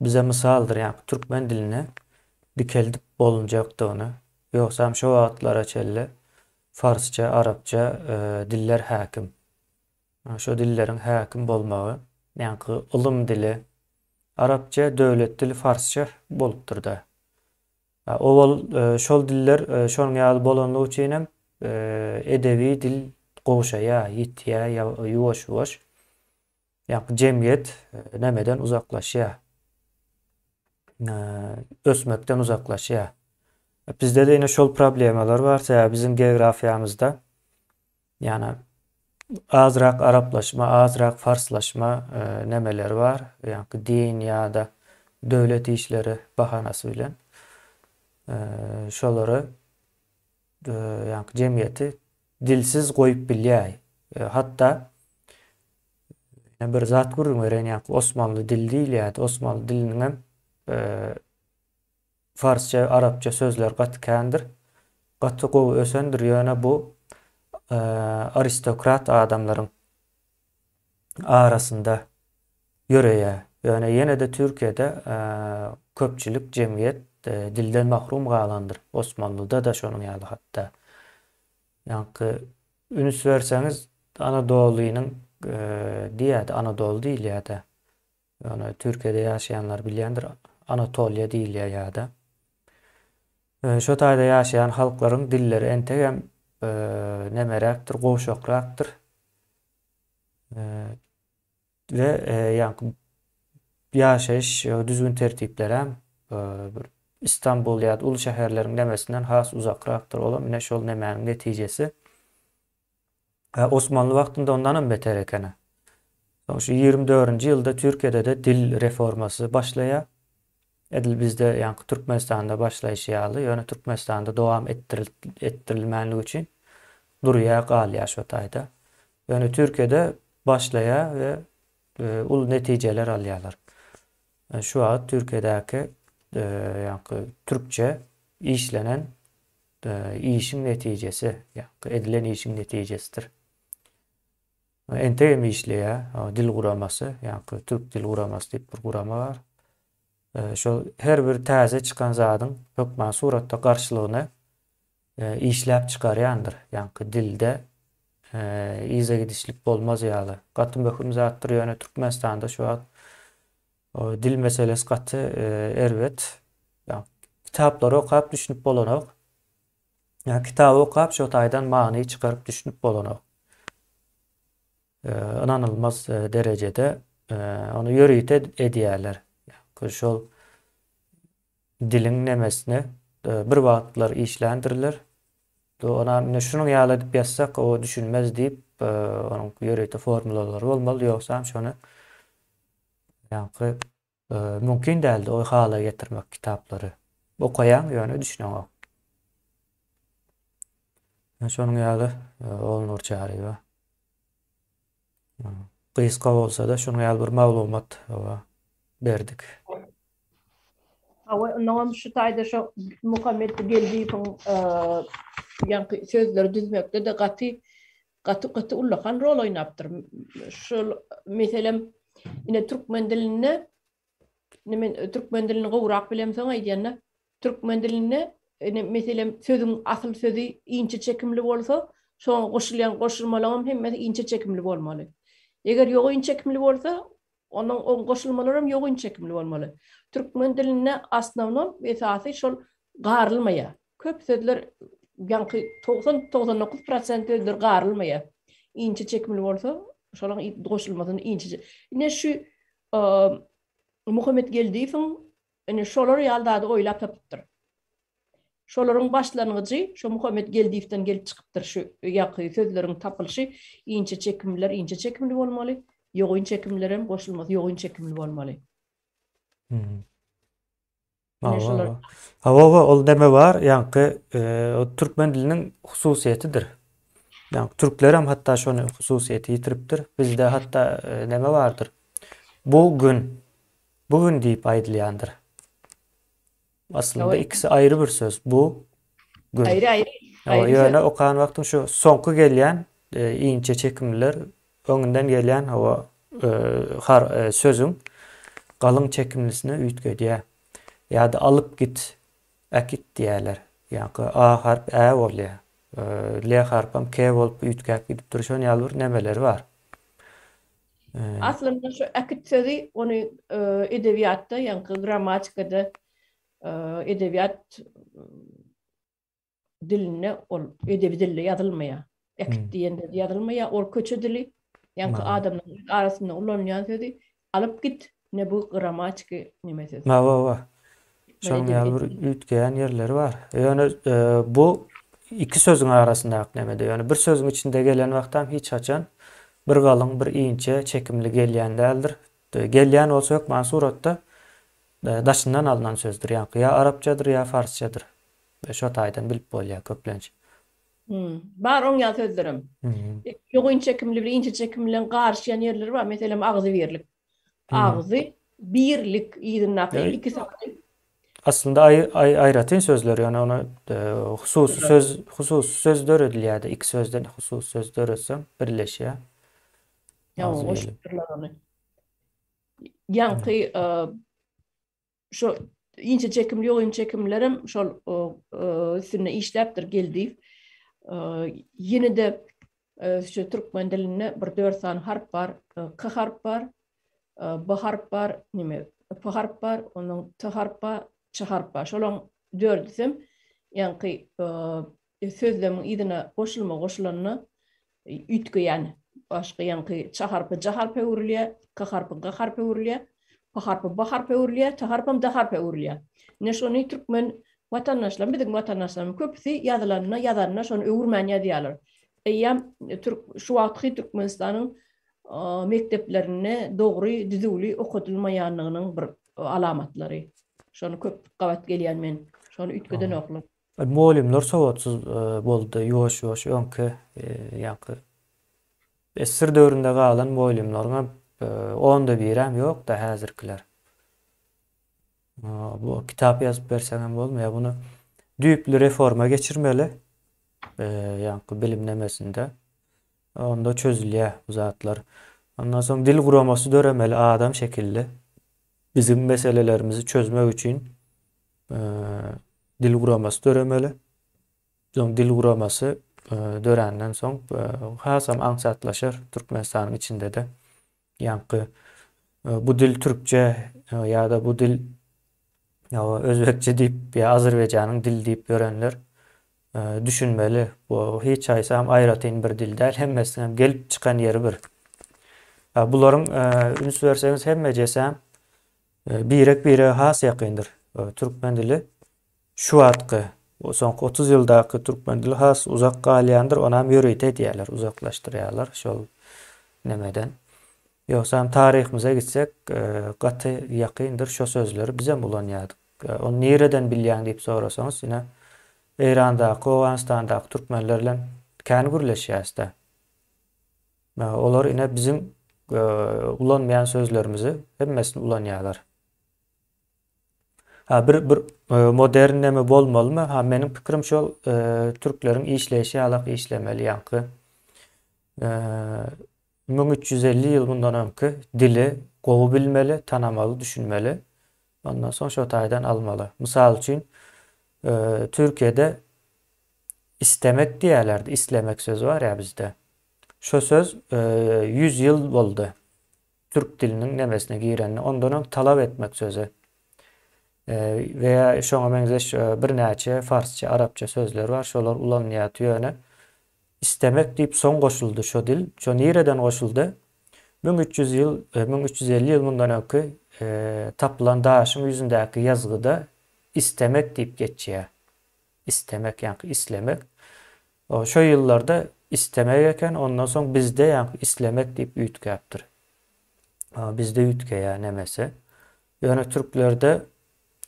[SPEAKER 1] bize misaldyr, ýa türkmen diline dikeldip bolunjakdygyny. Ýoksa şo wagtlara çelle farsça, arapça diller häkim. Şo dilleriň häkim bolmagy, ýa-ni ulum dili, arapça, döwlet dili, farsça bolupdyr da. Şol diller şonuň ýaly bolanlygy üçin hem edebi dil goşaýa, ýitýär, ýuwaş-ýuwaş jemgyýet nemeden uzaklaşýar. Ösmekden uzaklaşýar. Bizde de ýene şol problemalar bar. Bizim geografiýamyzda ýani azrak araplaşma, azrak farslaşma nemeler var. Yani din ya da döwlet işleri bahanasy bilen şolary yani jemgyýeti dilsiz goýup bilýär. Hatta Yani bir zat görürüm veren yani Osmanlı dil değil ya. Osmanlı dilinin hem Farsça, Arapça sözler gatkendir. Gatı gowy ösendir. Yani bu aristokrat adamların arasında yöreye. Yani yine de Türkiye'de köpçülük cemiyet dilden mahrum galandır. Osmanlı'da da şonun ýaly hatta. Yani ünüs verseniz Anadolu'nun diýädi, Anadolu değil ya da. Yani Türkiye'de yaşayanlar bilýändir. Anatolia değil ya da. Şo taýda ýaşaýan halklaryň dilleri entegem nemeräkdir, goşokrakdyr. Ve yani ýaşaýyş düzgün tertipler hem İstanbul ýa-da ulu şäherleriň demesinden has uzakrakdyr. Olam mine şol nemäniň netijesi. Osmanlı wagtynda ondan beter ekeni. Şu 24-nji ýylda Türkiýede de dil reformasy başlaýa. Edil bizde yani Türkmenistan'da başlaýşy ýaly, ýöne Türkmenistan'da dowam etdirilmänligi üçin durýa galýa şo taýda. Ýöne Türkiýede başlaýa we ul netijeler alýarlar. Şu an Türkiýedäki yani Türkçe işlenen işin neticesi, yani edilen işin neticesidir. Entegem işleýä, dil guramasy, yani Türk dil guramasy diýip bir gurama var. Şol her bir täze çykan zadyň hökmen suratda garşylygyny işläp çykarýandyr. Yani dilde ize gidişlik bolmaz ýaly. Gaty möhüm zatdyr ýöne Türkmenistanda şu an dil meselesi gaty elbet. Yani kitaplary okap düşünüp bolanok. Yani kitabı okap şo taýdan many çykaryp düşünüp bolanok. Inanılmaz derecede onu ýörit edýärler. Yani şol dilin nemesini bir wagtlar işlendirirler. Ona mine şunuň ýaly diýip ýazsak o düşünmez diýip onuň ýöreýte formulalary bolmaly, ýoksa şonu ýa-ni mümkin däldi o hala getirmek kitaplary. Okaýan ýöne düşünýän o. Şonuň ýaly olunur çary ýa. Gysga bolsa da şonuň ýaly bir maglumat berdik.
[SPEAKER 2] Ondan şu taýda şu Muhammed Geldiýewiň ýa-ni sözleri düzmekde de gaty ullahan rol oýnapdyr. Şol meselem ine türkmen diline türkmen dilini gowrak bilemseň aýdýanda türkmen diline meselem sözüň asl sözü inçe çekimli bolsa, şoň goşulýan goşulmalarym hemme inçe çekimli bolmaly. Eger ýok inçe çekimli bolsa, onun goşulmalarym ýok inçe çekimli bolmaly. Türkmen diline asnavnon esasy şol garylmaýa. Köp sözler ýa-ni 90-99% sözler garylmaýa. Inçe çekimli bolsa, şolaň goşulmasyny inçe. Ine şu Muhammed Geldiýewiň ine şolar ýalda oýlap tapypdyr. Şolaryň başlangyjy şu Muhammed Geldiýewden gelip çykypdyr şu ýaky sözleriň tapylşy inçe çekimli bolmaly. Ýok inçe çekimler hem goşulmasy ýok inçe çekimli bolmaly.
[SPEAKER 1] Ol deme var, yani o Türkmen dilinin hususiyetidir. Yani Türkler hem hatta şonu hususiyeti yitiripdir. Bizde hatta neme vardır. Bugün diýip aýdylýandyr. Aslında ikisi ayrı bir söz. Bu gün.
[SPEAKER 2] Ayrı.
[SPEAKER 1] Ýöne okan wagtyň şu soňky gelýän inçe çekimler öňünden gelýän sözüň galyň çekimlisine üýtgedýär. Ýa-da alyp git, akit diýerler. Ýa-ni a harp ä bolýar. L harpam k bolup üýtgäp gidip durýan ýaly nemeleri var.
[SPEAKER 2] Aslında şu akit sözü onu edebiýatda, ýa-ni grammatikada edebiyat diline edebi dille ýazylmaýar. Akit diýende ýazylmaýar, ol köçe dili, ýa-ni adamlaryň arasynda ulanýan sözi alyp git. Ne bu gramatik nimesi?
[SPEAKER 1] Şoň ýaly bir üýtgeýän ýerleri var. Ýöne bu iki sözüň arasyndaky nemede. Ýöne bir sözüň içinde gelen wagtam hiç haçan bir galyň bir inçe çekimli gelýän däldir. Gelýän bolsa ýokman suratda daşyndan alynan sözdür. Ýa Arapçadyr ýa Farsçadyr. Şo taýdan bilip bolýar köplençe.
[SPEAKER 2] Bar on ýa sözlerim.
[SPEAKER 1] Hı.
[SPEAKER 2] Ýogyn çekimli bir inçe çekimlen garşýan ýerleri bar. Meselem agzy berlik.
[SPEAKER 1] Hı.
[SPEAKER 2] Agzy birlik ýygyny naky
[SPEAKER 1] Ya,
[SPEAKER 2] iki saatly
[SPEAKER 1] aslında ayratın sözleri yani ona husus sözdür edilýärdi. İki sözden husus sözdür etsem birleşýär.
[SPEAKER 2] ýa
[SPEAKER 1] Az
[SPEAKER 2] oş
[SPEAKER 1] bilelim.
[SPEAKER 2] ýerlerni.
[SPEAKER 1] Hı.
[SPEAKER 2] Ýanky şo inçe çekimli ýogyn çekimlerim şol üstüne işläpdir geldi. Ýene de şu türkmen diline bir 4 san harp bar, k harp bar, b harp bar, nime, p harp bar, onuň t harp bar, ç harp bar. Şolaň dördüsem ýanky sözlemiň ýygyna goşulanyny üýtge ýani. Başga ýanky ç harpy j harpy öwrilýär, k harpy g harpy öwrilýär, p harpy b harpy öwrilýär, t harpy d harpy öwrilýär. Ne şonu türkmen watandaşlar, bizim watandaşlarym köpüsi ýazanyna şonu öwürmän ýazýarlar. Eýýam türk şu wagtky Türkmenistanyň mekteplerine dogry düzüli okutulmaýanlygynyň bir alamatlary. Şonu köp gabat gelýän men. Şonu üýtgeden oklap.
[SPEAKER 1] Muallimler savatsız boldy. Ýoş öňki ýanky esir döwründe galan muallimleriňe onda bir hem ýok da häzirkiler. Bu kitap ýazyp berseňem bolmaýar. Bunu düýpli reforma geçirmeli. Ýanky bilimlemesinde. Onda çözülýär bu zatlar. Ondan soň dil guramasy döremeli adam şekilli. Bizim meselelerimizi çözmek üçin dil guramasy döremeli. Soň dil guramasy dörenden soň hasam aňsatlaşar Türkmenistanyň içinde de. Ýanky bu dil türkçe ýa-da bu dil özbekçe diýip ýa Azerbaýjanyň dil diýip görenler düşünmeli. Bu hiç aýsam aýratyn bir dil däl, hemmesi hem gelip çykan ýeri bir. Bularyň üns berseňiz hemmejesem bire has ýakyndyr. Türkmen dili şu wagtky, soňky 30 ýyldaky türkmen dili has uzak galýandyr, ona hem ýöreýte diýerler, uzaklaşdyrýarlar şol nemeden. Ýoksa hem taryhymyza gitsek, gaty ýakyndyr şo sözleri bizem ulanýardyk. Onu nereden bilýän diýip sorasaňyz, ýene Eýrandaky, Owganistandaky türkmenlerle kän gürleşýärdi. Olar ine bizim ulanmayan sözlerimizi hemmesini ulanýarlar. Bir modern neme bolmalymy? Menim pikirim şol türkleriň işleýişi alak işlemeli ýanky. 1350 ýyl bundan öňki dili gowy bilmeli, tanamaly, düşünmeli. Ondan soň şo taýdan almaly. Mysal üçin Türkiýede istemek diýerlerdi. İslemek sözü var ya bizde. Şo söz 100 ýyl boldy. Türk diliniň nemesine girenini. Ondan öň talap etmek sözü. Veya şoňa meňzeş bir näçe farsça, arapça sözler var. Şolar ulanýar ýöne. İstemek diýip soň goşuldy şo dil. Şo nereden goşuldy? 1350 ýyl bundan öňki tapılan daşyň ýüzündäki ýazgyda istemek diýip geçýär. İstemek ýanky islemek. Şo ýyllarda istemek eken, ondan soň bizde ýanky islemek diýip üýtgäpdir. Bizde üýtge ýa nemesi. Ýöne türklerde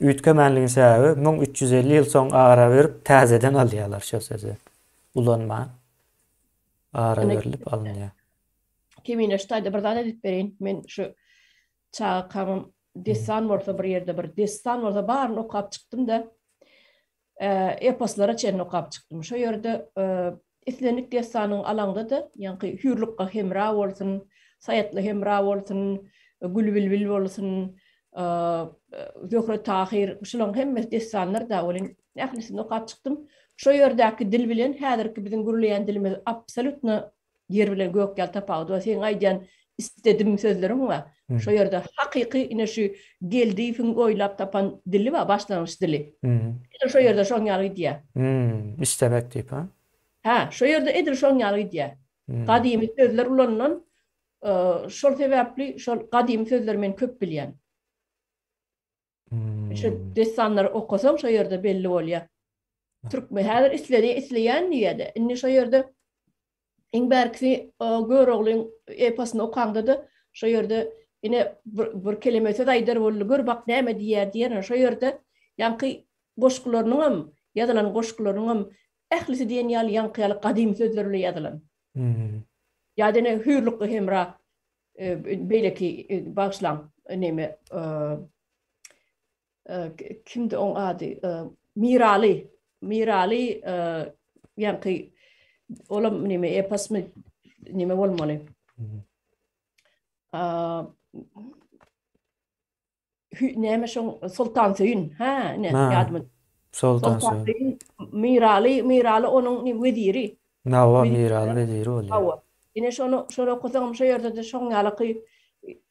[SPEAKER 1] üýtgemenligiň sebäbi 1350 ýyl soň ara berip täzeden alýarlar şo sözi. Ulanma ara berilip alınýar.
[SPEAKER 2] Kimine ştaýda bir zat edip berin. Men şu çağkamym destan bolsa bir ýerde bir destan bolsa baryny okap çykdym da eposlara çen okap çykdym. Şo ýerde islendik destanyň alaňda da ýanky hürlükkä hemra bolsun, saýatly hemra bolsun, gülbilbil bolsun, Zöhre Tahir, şolaň hemme destanlar da bolyn. Nählisini okap çykdym. Şo ýerdäki dil bilen häzirki biziň gürleýän dilimiz absolutny yer bilen gök ýal tapawdy. Sen aýdan istedim sözlerim var. Şo ýerde hakyky ine şu geldiýin goýlap tapan dili var, başlangyç dili. Şo ýerde şoň ýaly diýär.
[SPEAKER 1] İstemek diýip
[SPEAKER 2] Şo ýerde edir şoň ýaly diýär. Gadymy sözler ulanan şol sebäpli şol gadymy sözler men köp bilýän. Şu destanlar okasam şo ýerde belli bolýar. Türkmen häzir isleýän diýerde. Indi şo ýerde eň berkisi göroglyň eposyny okanda da şo ýerde ine bir kelime söz aýdar boldy. Gör bak näme diýär diýär. Şo ýerde ýanky goşgularynyň hem ýazylan goşgularynyň hem Ählisi diýen ýaly ýankyýaly gadymy sözlerle ýazylan. Ýa-da ne hürlükli hemra beýleki bagşlan neme kimdi on ady Miraly ýanky olam neme epasmy neme bolmaly. Neme şoň Sultan Söýün ne ýadymy
[SPEAKER 1] Sultan
[SPEAKER 2] Sultan
[SPEAKER 1] Söýün.
[SPEAKER 2] Miraly onuň weziri.
[SPEAKER 1] Nawa Miraly veziri bolýar.
[SPEAKER 2] Hawa. Ine şonu okusaňam şo ýerde de şoň ýaly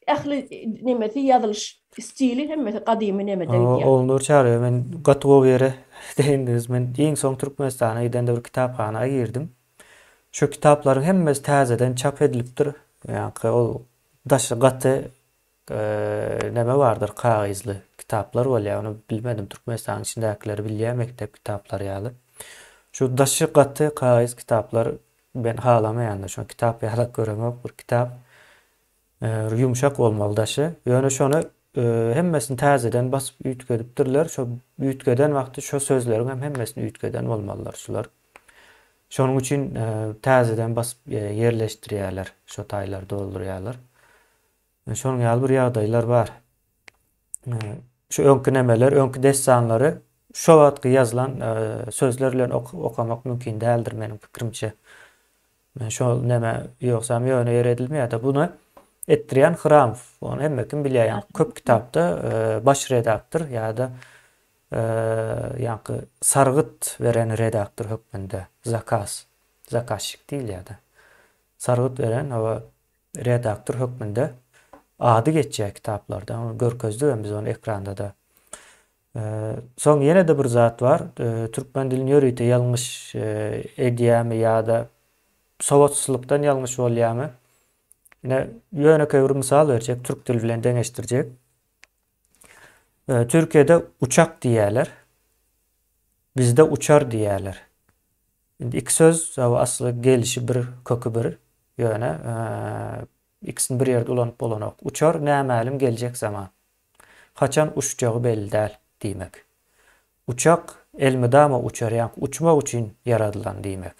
[SPEAKER 2] ähli nemeti ýazylyş stili hemme gadymy nemede ýa.
[SPEAKER 1] Olnur çary men gatgo bere deýindiňiz. Men iň soň Türkmenistana gidende bir kitapxana girdim. Şu kitaplaryň hemmesi täzeden çap edilipdir. Ýani ol daşy gaty neme bardyr, kagysly kitaplar bolýar. Onu bilmedim. Türkmenistanyň içindekileri bilýär, mektep kitaplary ýaly. Şu daşy gaty kagys kitaplar ben halamaýanda şu kitap ýaly göremek bir kitap yumşak bolmaly daşy. Ýöne şonu hemmesini täzeden basyp üýtgedipdirler. Şo üýtgeden wagty şo sözleriň hem hemmesini üýtgeden bolmalylar şular. Şonuň üçin täzeden basyp yerleşdirýärler, şo taýlary doldurýarlar. Şonuň ýaly bir ýagdaýlar bar. Şu öňkü nemeler, öňkü destanlary şo wagtky ýazylan sözler bilen okamak mümkin däldir meniň pikirimçe. Men şo neme ýoksam ýöne ýeredilmeýär. Bunu etdirýän Hıramow. Onu hemmekim bilýär. Köp kitapda baş redaktor ýa-da ýa-da sargyt beren redaktor hökmünde zakazçyk diýil ýa-da. Sargyt beren o redaktor hökmünde ady geçýär kitaplarda. Onu görkezdiň biz onu ekranda da. Soň ýene de bir zat bar. Türkmen dilini ýöreýte ýalňyş edýärmi ýa-da sowatçylykdan ýalňyş bolýarmy? Ýöne bir misal berjek, türk dili bilen deňeşdirjek. Türkiýede uçak diýerler. Bizde uçar diýerler. Indi iki söz asly gelişi bir, kökü bir. Ýöne ikisini bir ýerde ulanyp bolanak. Uçar nämälim geljek zaman. Haçan uçjagy belli däl diýmek. Uçak elmidama uçar, ýani uçmak üçin yaradylan diýmek.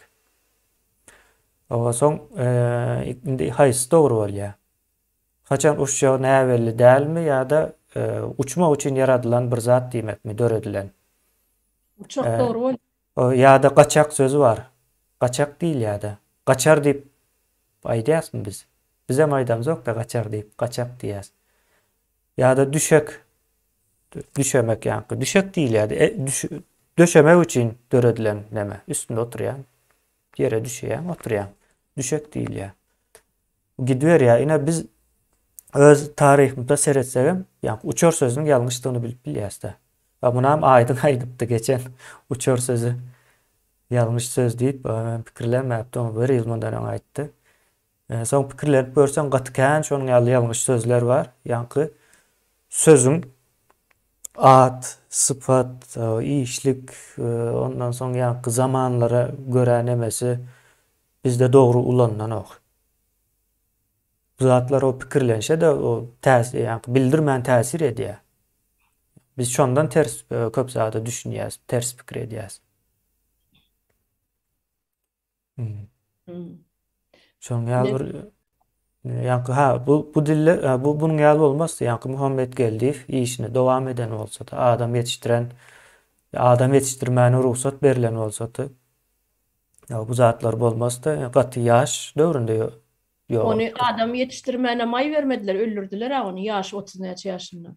[SPEAKER 1] Owa soň indi haýsy dogry bolýar? Haçan uçjagy näme belli dälmi ýa-da uçmak üçin yaradylan bir zat diýmekmi, döredilen?
[SPEAKER 2] Çok dogry bolýar.
[SPEAKER 1] Ýa-da gaçak sözü bar. Gaçak diýil ýa-da. Gaçar diýip aýdýasmy biz? Bize maydamız yok da gaçar diýip gaçak diýäs. Ýa-da düşek. Düşemek ýani. Düşek diýil ýa-da. Döşemek üçin döredilen neme? Üstünde oturýan. Yere düşýän, oturýan. Düşek diýil ýa. Gidber ýa. Ine biz öz tarihimizde seretsegem, ýani uçar sözüniň ýalňyşlygyny bilip bilýäs-de. Munam aýdyň aýdypdy geçen uçar sözü ýalňyş söz diýip pikirlenmäpdi, bir ýylmyndan aýtdy. Soň pikirlenip görsen gatykän şonuň ýaly ýalňyş sözler bar. Ýani sözüň ad, sıfat, işlik, ondan soň ýani zamanlara göre nemesi bizde dogry ulannan ok. Bu zatlar o pikirlenşe de o täsir, ýani bildirmän täsir edýär. Biz şondan ters köp zada düşünýäs, ters pikir edýäs. Şoň ýaly ýani bu dille bunyň ýaly bolmaz. Ýani Muhammed Geldiýew işine dowam eden bolsa da adam yetişdirmäne ruhsat berilen bolsa da bu zatlar bolmaz da gaty ýaş döwründe ýok.
[SPEAKER 2] Onu adam yetiştirmäne may vermediler, öldürdüler onu ýaşy 30 näçe ýaşynda.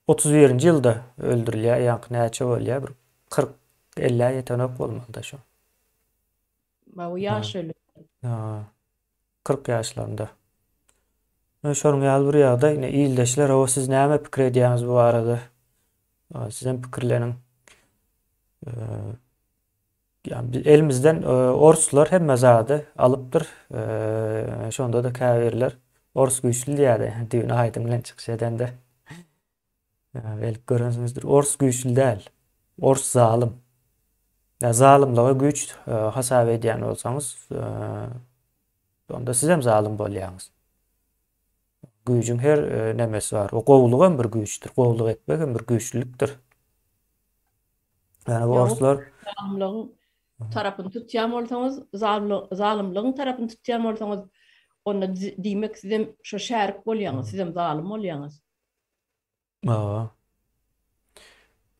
[SPEAKER 1] 31-nji ýylda öldürilýär, ýani näçe bolýar? 40-50 ýetenek bolmaly da şu.
[SPEAKER 2] Bu ýaş öldü.
[SPEAKER 1] 40 ýaşlarynda. Şonuň ýaly bir ýagdaý, ýyldaşlar, o siz näme pikir edýäňiz bu arada? Sizin pikirleriň ýani elimizden orslar hemme zady alypdyr. Şonda da käbirler ors güýçli diýär. Düýün aýdym bilen çykyş edende. Belki görensizdir. Ors güýçli däl. Ors zalim. Ya zalimliğe güç hasap edýän bolsaňyz, onda siz hem zalim bolýaňyz. Güýjüň her nemesi bar. O gowluk hem bir güýçdir. Gowluk etmek hem bir güýçlülükdir. Yani bu
[SPEAKER 2] Ýa-ni
[SPEAKER 1] orslar
[SPEAKER 2] zalimligiň tarapyny tutýan bolsaňyz, zalimligiň tarapyny tutýan bolsaňyz, onda diýmek sizem şo şärik bolýaňyz, sizem zalim bolýaňyz.
[SPEAKER 1] aa,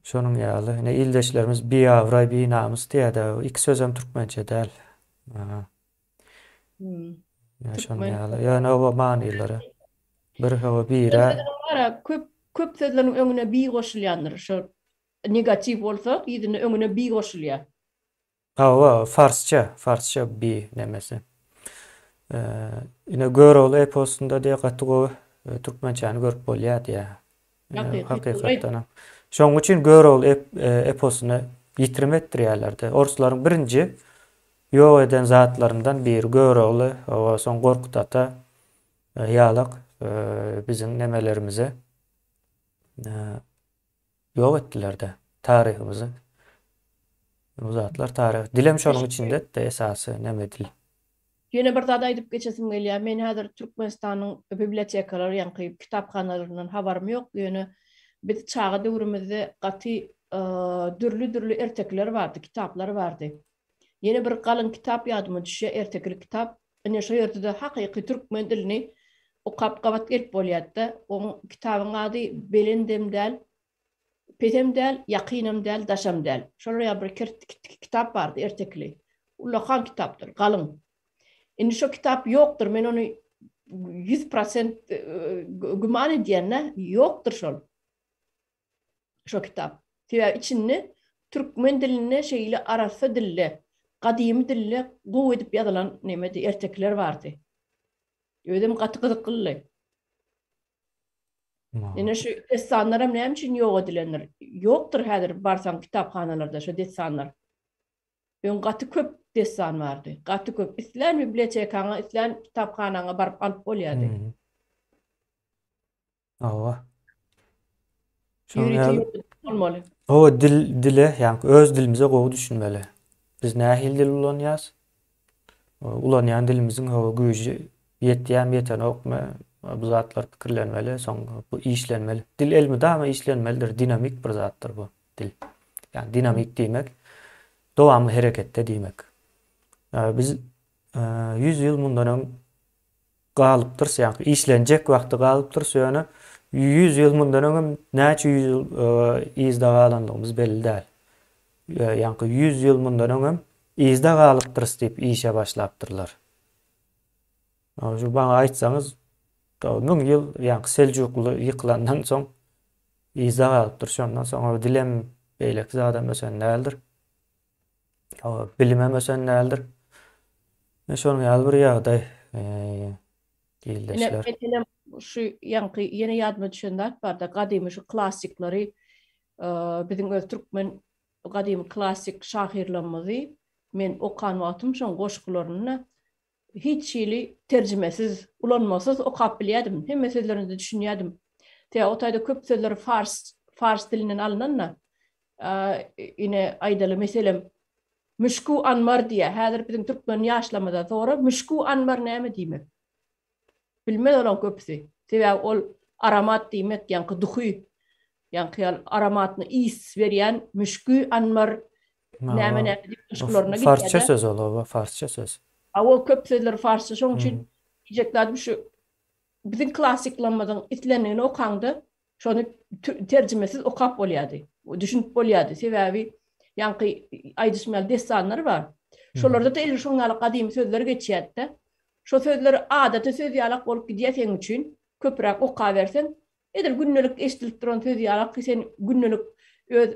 [SPEAKER 1] şonun ýaly. Ne ildeşlerimiz bir avray bir namus diýär. Iki sözüm türkmençe däl. Aa,
[SPEAKER 2] Hmm.
[SPEAKER 1] ya şonun
[SPEAKER 2] Türkmen
[SPEAKER 1] ýaly. Ýani o manylary. Bir hawa bire.
[SPEAKER 2] Ara köp sözleriň öňüne bi goşulýandyr. Şo negativ bolsa, ýygyny öňüne bi goşulýar.
[SPEAKER 1] Hawa farsça bir nemesi. Ine Göroğlu eposunda diýek o türkmençäni görüp bolýar diýär. Hakykatdan. Şoň üçin Göroğlu eposunu ýitirmek etdirýärler. Orslaryň birinji ýok eden zatlaryndan biri Göroğlu, o soň Gorkut ata ýalyk bizim nemelerimizi ýok etdiler de tarihimizi. Bu zatlar tarih. Dilem şonuň içinde de esasy neme dil.
[SPEAKER 2] Ýene bir zat aýdyp geçesim gelýär. Men häzir Türkmenistanyň bibliotekalary ýa-ni kitaphanalarynyň habarym ýok. Ýöne biz çağa döwrümizde gaty dürlü ertekler bardy, kitaplar bardy. Ýene bir galyň kitap ýadyma düşýär, ertekli kitap. Ine şo ýerde hakyky türkmen dilini okap gabat gelip bolýardy. O kitabyň ady Belendemdäl, Petemdäl, Ýakynymdäl, Daşamdäl. Şolary bir kitap bardy ertekli. Ulahan kitapdyr, galyň. Indi şo kitap ýokdur. Men onu 100% güman edýän, ýokdur şol. Şo kitap. Tüya içinde türkmen diline şeýle arasy dille, gadymy dille gowy edip ýazylan nemedi ertekler bardy. Ödem gaty gyzykly. Ine şu desanlaram näme üçin ýok edilenler? Ýokdur häzir barsaň kitaphanalarda şo desanlar. Ön gaty köp desan bardy. Gaty köp. Islan bibliotekaňa, islan kitaphanaňa baryp alyp bolýardy.
[SPEAKER 1] Awa.
[SPEAKER 2] Ýürüti bolmaly.
[SPEAKER 1] O dile yani öz dilimize gowy düşünmeli. Biz nähil dil ulanýas? Ulanýan dilimiziň o güýji ýeten okma bu zatlar pikirlenmeli, soň bu işlenmeli. Dil elmi dama işlenmelidir, dinamik bir zatdır bu dil. Yani dinamik diýmek dowamly hereketde diýmek. Biz 100 ýyl mundan öň galypdyr, ýa-ni işlenjek wagty galypdyr, söýüne 100 ýyl mundan öň näçe 100 ýyl izde galandygymyz belli däl. Ýa-ni 100 ýyl mundan öň izde galypdyr diýip işe başlapdyrlar. Şu bana aýtsaňyz 1000 ýyl ýa-ni Seljuklu ýyklandan soň izde galypdyr. Şondan soň dilem beýlek zada meselem nädir? Bilime meselem nädir? Şonuň ýaly bir ýagdaý diýildeşler.
[SPEAKER 2] Ine şu ýa-ni ýene ýadyma düşenler barda gadymy şu klassiklary biziň öz türkmen gadymy klassik şahirlerimizi men okan wagtym şoň goşgularyny hiç şeýle terjimesiz, ulanmasız okap bilýärdim. Hem meselelerini düşünýärdim. Te otayda köp sözler fars dilinden alınanna. Ine aýdaly meselem müşku anmar diýe. Häzir biziň türkmen ýaşlamada sonra müşku anmar näme diýmek? Bilmez olan köpsi. Te ol aromat diýmek ýa-ni duhy. Ýa-ni aromatny is berýän müşku anmar näme diýip goşgularyna gitýär.
[SPEAKER 1] Farsça söz ol, farsça söz.
[SPEAKER 2] O köp sözler farsça, şoň üçin diýjekler şu biziň klassiklamadan itlenigini okandy, şonu terjimesiz okap bolýardy. O düşünüp bolýardy. Sebebi ýa-ni aýdysmaly desanlar bar. Şolarda da eli şoňaly gadymy sözler geçýärdi. Şo sözleri adaty söz ýalak bolup gidýär üçin köprak oka bersen, edil günnelik eşdilip duran söz ýalak sen günnelik öz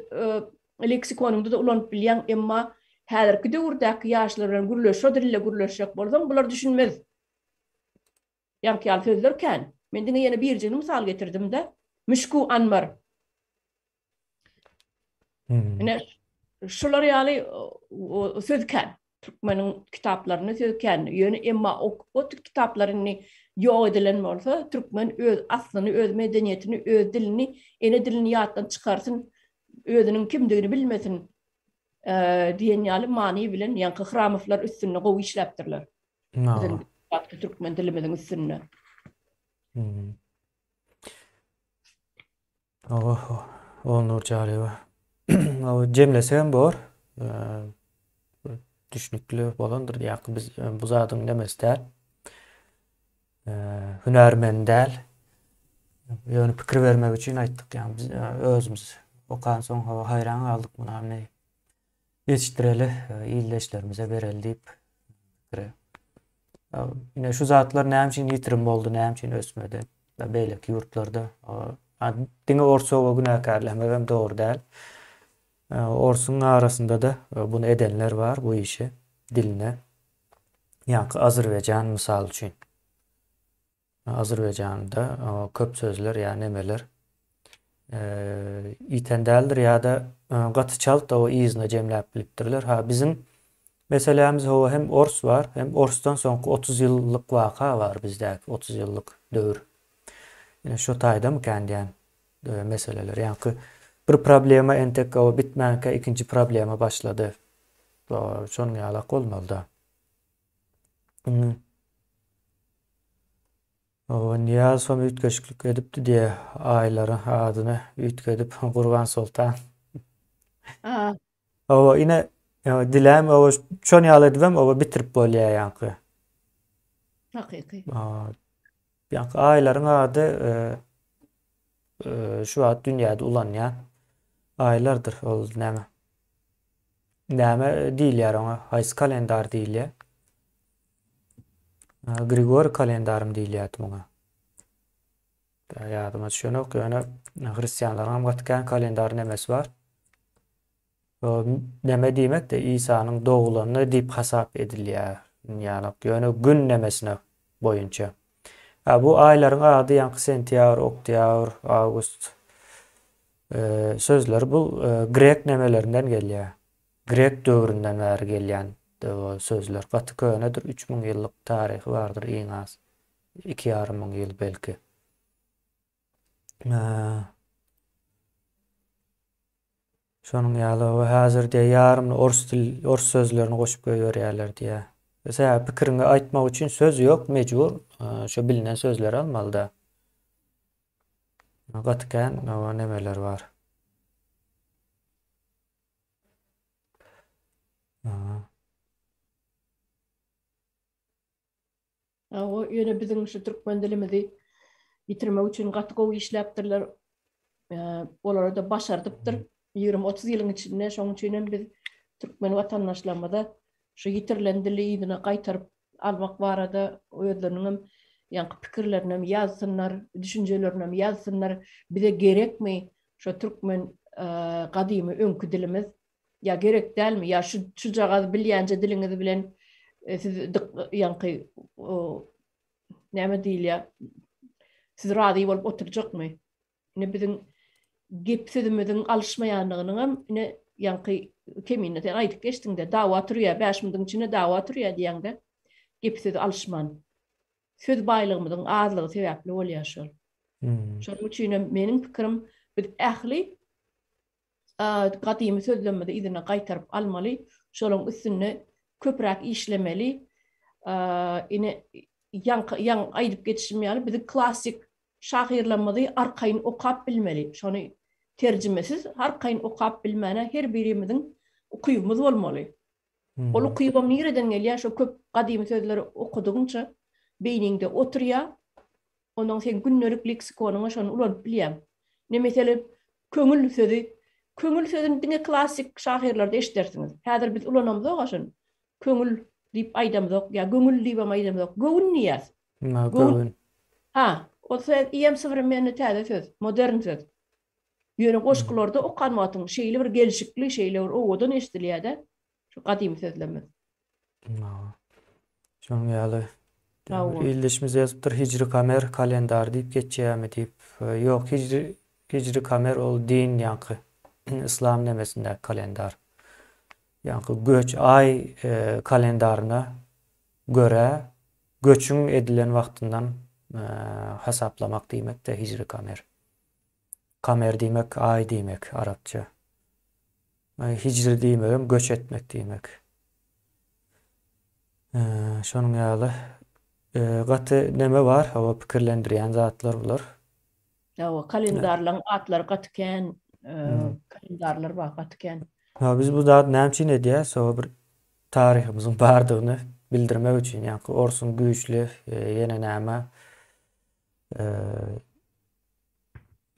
[SPEAKER 2] leksikonunda da ulanyp bilýän, emma häzirki döwürdäki ýaşlar bilen gürleşip, dille gürleşjek bolsaň, bular düşünmez. Ýa-ni sözler kän. Men diňe ýene bir jyny mysal getirdim-de, müşku anmar. Ine şolar ýaly söz kän. Türkmeniň kitaplaryny söz kän. Ýöne emma o kitaplaryny ýok edilen bolsa, türkmen öz aslyny, öz medeniýetini, öz dilini, ene dilini ýatdan çykarsyn, özüniň kimdigini bilmesin diýen ýaly many bilen ýa-ni Hramowlar üstünde gowy işläpdirler. Biziň türkmen dilimiziň üstünde.
[SPEAKER 1] O Nur Jariwa. O jemlesem bor. Eee, Düşnükli bolandır. Ýa-ni biz bu zadyň demesdäl. Hünärmen däl. Ýöne pikir bermek üçin aýtdyk. Ýa-ni biz özümüz okan soň haýran galdyk buna ne ýetişdireli, ýyldaşlarymyza bereli diýip pikir. Ýine şu zatlar näme üçin ýitirim boldy, näme üçin ösmedi. Beýleki ýurtlarda diňe orsoga günäkärlik hem dogry däl. Orsun arasında da bunu edenler var bu işi diline. Ýa-ni Azerbaýjan mysal üçin. Azerbaýjanda köp sözler ýa nemeler iten däldir ýa-da gaty çalt da o iýizine jemläp bilipdirler. Bizim meselemiz hem ors var, hem orsdan soňky 30 ýyllyk waka var bizdäki 30 ýyllyk döwür. Ýene şo taýda mıkan diýen meseleler. Ýa-ni bir problema entek o bitmänke ikinci problema başlady. Şonuň ýalak bolmaly da. O Niyaz soň ütgeşiklik edipdi diye aýlary adyny ütgedip Gurban Sultan.
[SPEAKER 2] Ha,
[SPEAKER 1] O ine dilem o şonu ýaly edibem o bitirip bolýar ýa-ni.
[SPEAKER 2] hakyky.
[SPEAKER 1] Ýa-ni aýlaryň ady şu wagt dünýäde ulanýan aýlardyr. Ol näme? Näme diýilýär oňa? Haýsy kalendar diýilýär? Grigori kalendarym diýilýär muňa. Ýadyma düşenok ýöne hristiýanlaryň gatykän kalendary nemesi var. O näme diýmek de İsa'nyň dogulanyny diýip hasap edilýär. Ýöne gün nemesine boýunça. Bu aýlaryň ady ýa-ni sentýabr, oktýabr, awgust sözler bu grek nemelerinden gelýär. Grek döwründen bäri gelýän sözler. Gaty könedir 3000 ýyllyk taryhy bardyr iň az. 2,5 ýyl belki. Şonuň ýaly häzirde ýarym ors sözlerini goşup goýýarlar diýe. Mesela pikirini aýtmak üçin söz ýok, mejbur şo bilinen sözleri almaly da. Gatykän nemeler var.
[SPEAKER 2] O ýöne biziň şu türkmen dilimizi ýitirmek üçin gaty gowy işläpdirler. Olar da başardypdyr. 20-30 ýylyň içinde şoň üçin biz türkmen watandaşlarymyza şu ýitirilen dili ýygyna gaýtaryp almak barada özleriniň ýa-ni pikirlerini ýazsynlar, düşünjelerini ýazsynlar. Bize gerekmi şu türkmen gadymy öňkü dilimiz? Ya gerek dälmi? Ya şu jagazy bilýänje diliňizi bilen siz ýa-ni näme diýilýär? Siz rady bolup oturjakmy? Ne biziň gep sözümizin alışmaýanlygynyň ne ýa-ni kemine aýdyp geçdiňde dawa turýar, 5 minütiň içinde dawa turýar diýende gep söz alışman. Söz baýlygymyzyň azlygy sebäpli bolýar şol. Şonuň üçin meniň pikirim biz ähli gadymy sözlemede izine gaýtaryp almaly, şolaň üstüne köpräk işlemeli. Ine ýan aýdyp geçişmeli, bizi klassik şahyrlamady arkaýyn okap bilmeli. Şonu terjimesiz arkaýyn okap bilmäne her birimiziň okuyumuz bolmaly. Ol okuyubam nireden gelýär? Şo köp gadymy sözleri okudyňça beýninde oturýar. Ondan sen günnelik leksikonuňa şonu ulanyp bilýär. Ne mesele köňül sözüni diňe klassik şahyrlarda eşidersiňiz. Häzir biz ulanamyz gaşyn. Köňül diýip aýdamyz, ýa göňül diýip aýdamyz. Göwün niýär?
[SPEAKER 1] Göwün.
[SPEAKER 2] O söz ýem современный täze söz, modern söz. Ýöne goşgularda okanmatyň şeýle bir gelişikli şeýle bir owadan eşdilýär-de. Şu gadymy sözleme.
[SPEAKER 1] Şonuň ýaly ildeşimiz ýazypdyr hijri kamer kalendar diýip geçýärmi diýip. Ýok, hijri kamer ol din ýa-ni İslam nemesinde kalendar. Ýa-ni göç ay kalendaryna göre göçüň edilen wagtyndan hasaplamak diýmek de hijri kamer. Kamer diýmek ay diýmek arapça. Hijri diýmegem göç etmek diýmek. Şonuň ýaly gaty neme var? Hawa pikirlendirýän zatlar bular.
[SPEAKER 2] Kalendarlaryň atlary gatykän kalendarlar wagtken.
[SPEAKER 1] Ha, biz bu zat näme ne diye so bir tarihimizin bardygyny bildirmek üçin ýa-ni Orsun güýçli ýene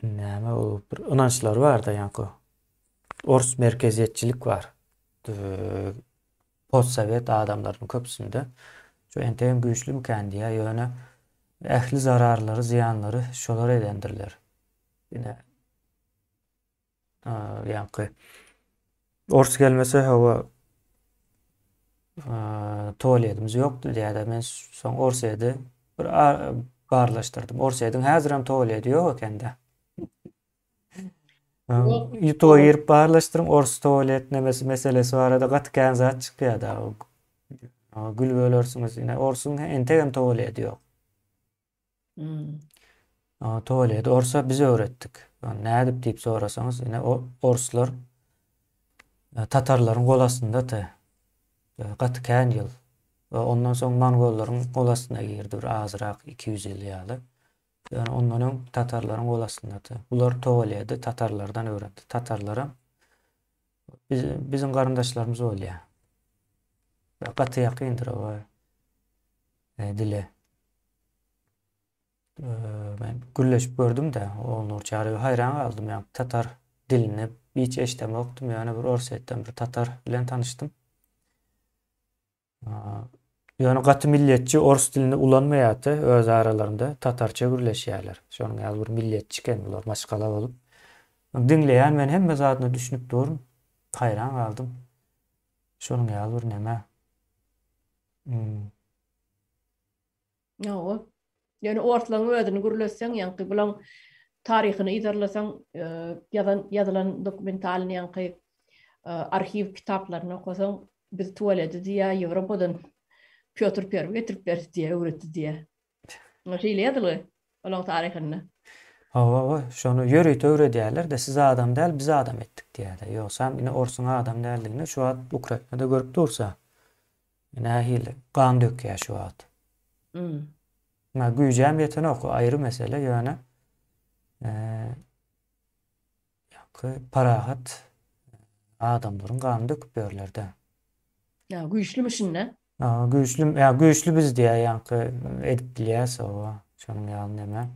[SPEAKER 1] näme ol bir ynançlar bar da ýa-ni Ors merkeziýetçilik bar. Postsovet adamlaryň köpsünde şu entegem güýçlü mikän diýe ýöne ähli zararlary, ziýanlary şolar edendirler. Ýene ýa-ni Ors gelmese hawa tualetimiz ýokdy diýär. Men soň Ors edi bir barlaşdyrdym. Ors ediň häziram tualeti ýok ekende.
[SPEAKER 2] Yok.
[SPEAKER 1] Ýutuga girip barlaşdyrym, Ors tualet nemesi meselesi barada gatykän zat çykýar da. Gülbölersiniz ýene Orsuň entegem tualeti ýok. Tualeti Orsa biz öwretdik. Nädip diýip sorasaňyz ýene Orslar Tatarlaryň golasynda gatykän ýyl. Ondan soň Mongollaryň golasyna girdi bir azyrak 200 ýyl ýaly. Yani onların Tatarlaryň golasynda. Bular tualeti Tatarlardan öwrendi. Tatarlara bizim garyndaşlarymız bolýar. Gaty ýakyndyr o dile. Ben gülleşip gördüm de onu çağırıyor. Hayran kaldım yani Tatar dilini hiç eşiteme okudum yani bir Orset'ten bir Tatar bilen tanıştım. Yani gatı milliyetçi Ors dilini ulanmayatı öz aralarında Tatarça gürleşýärler. Şonuň ýaly bir milliyetçiken bular maşgala bolup. Dinleýän men hemme zadyny düşünüp durum. Hayran kaldım. Şonuň ýaly bir näme?
[SPEAKER 2] Ýa-ni yani ortlaryň özüni gürleşseň ýa-ni bilen taryhyny izarlasaň ýazylan dokumentalny ýa-ni arhiv kitaplaryny okusaň biz tualeti diýä Ýewropadan Piotr I getirip berdi diýe öwretdi diýe. Näşe ýadyly olaň taryhyny.
[SPEAKER 1] Şonu ýörit öwredýärler de siz adam däl biz adam etdik diýär. Ýoksam ine Orsuň adam däldigini şu wagt Ukrainada görüp dursa. Nähili gan dökýär şu wagt. Ma güýjem ýetene oku aýry mesele ýöne parahat adamlaryň gany döküp berlerdi.
[SPEAKER 2] Ya güýçlümişin ne?
[SPEAKER 1] Güýçlü biz diýär ýa-ni edip bilýäs o. Şonuň ýaly näme?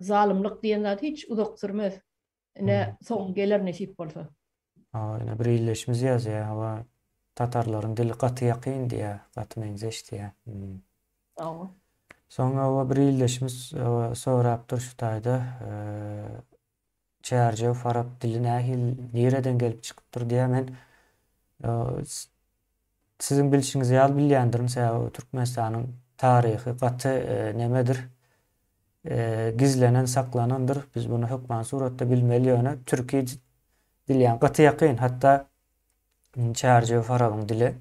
[SPEAKER 2] Zalymlyk diýen zat hiç uzak sürmez. Ne soň geler nesip bolsa.
[SPEAKER 1] Ine bir illeşimiz ýazýar hawa Tatarlaryň dili gaty ýakyn diýär, gaty meňzeş diýär. Soňra hawa bir illeşimiz sorapdyr şu taýda Çärje Farap dili nähil nereden gelip çykypdyr diýär men sizin bilişiňiz ýaly bilýändirim säw Türkmenistanyň taryhy gaty nemedir? Gizlenen, saklanandır. Biz bunu hükman suratda bilmeli ýöne türki dili ýa-ni gaty ýakyn. Hatda Çärje Farapyň dili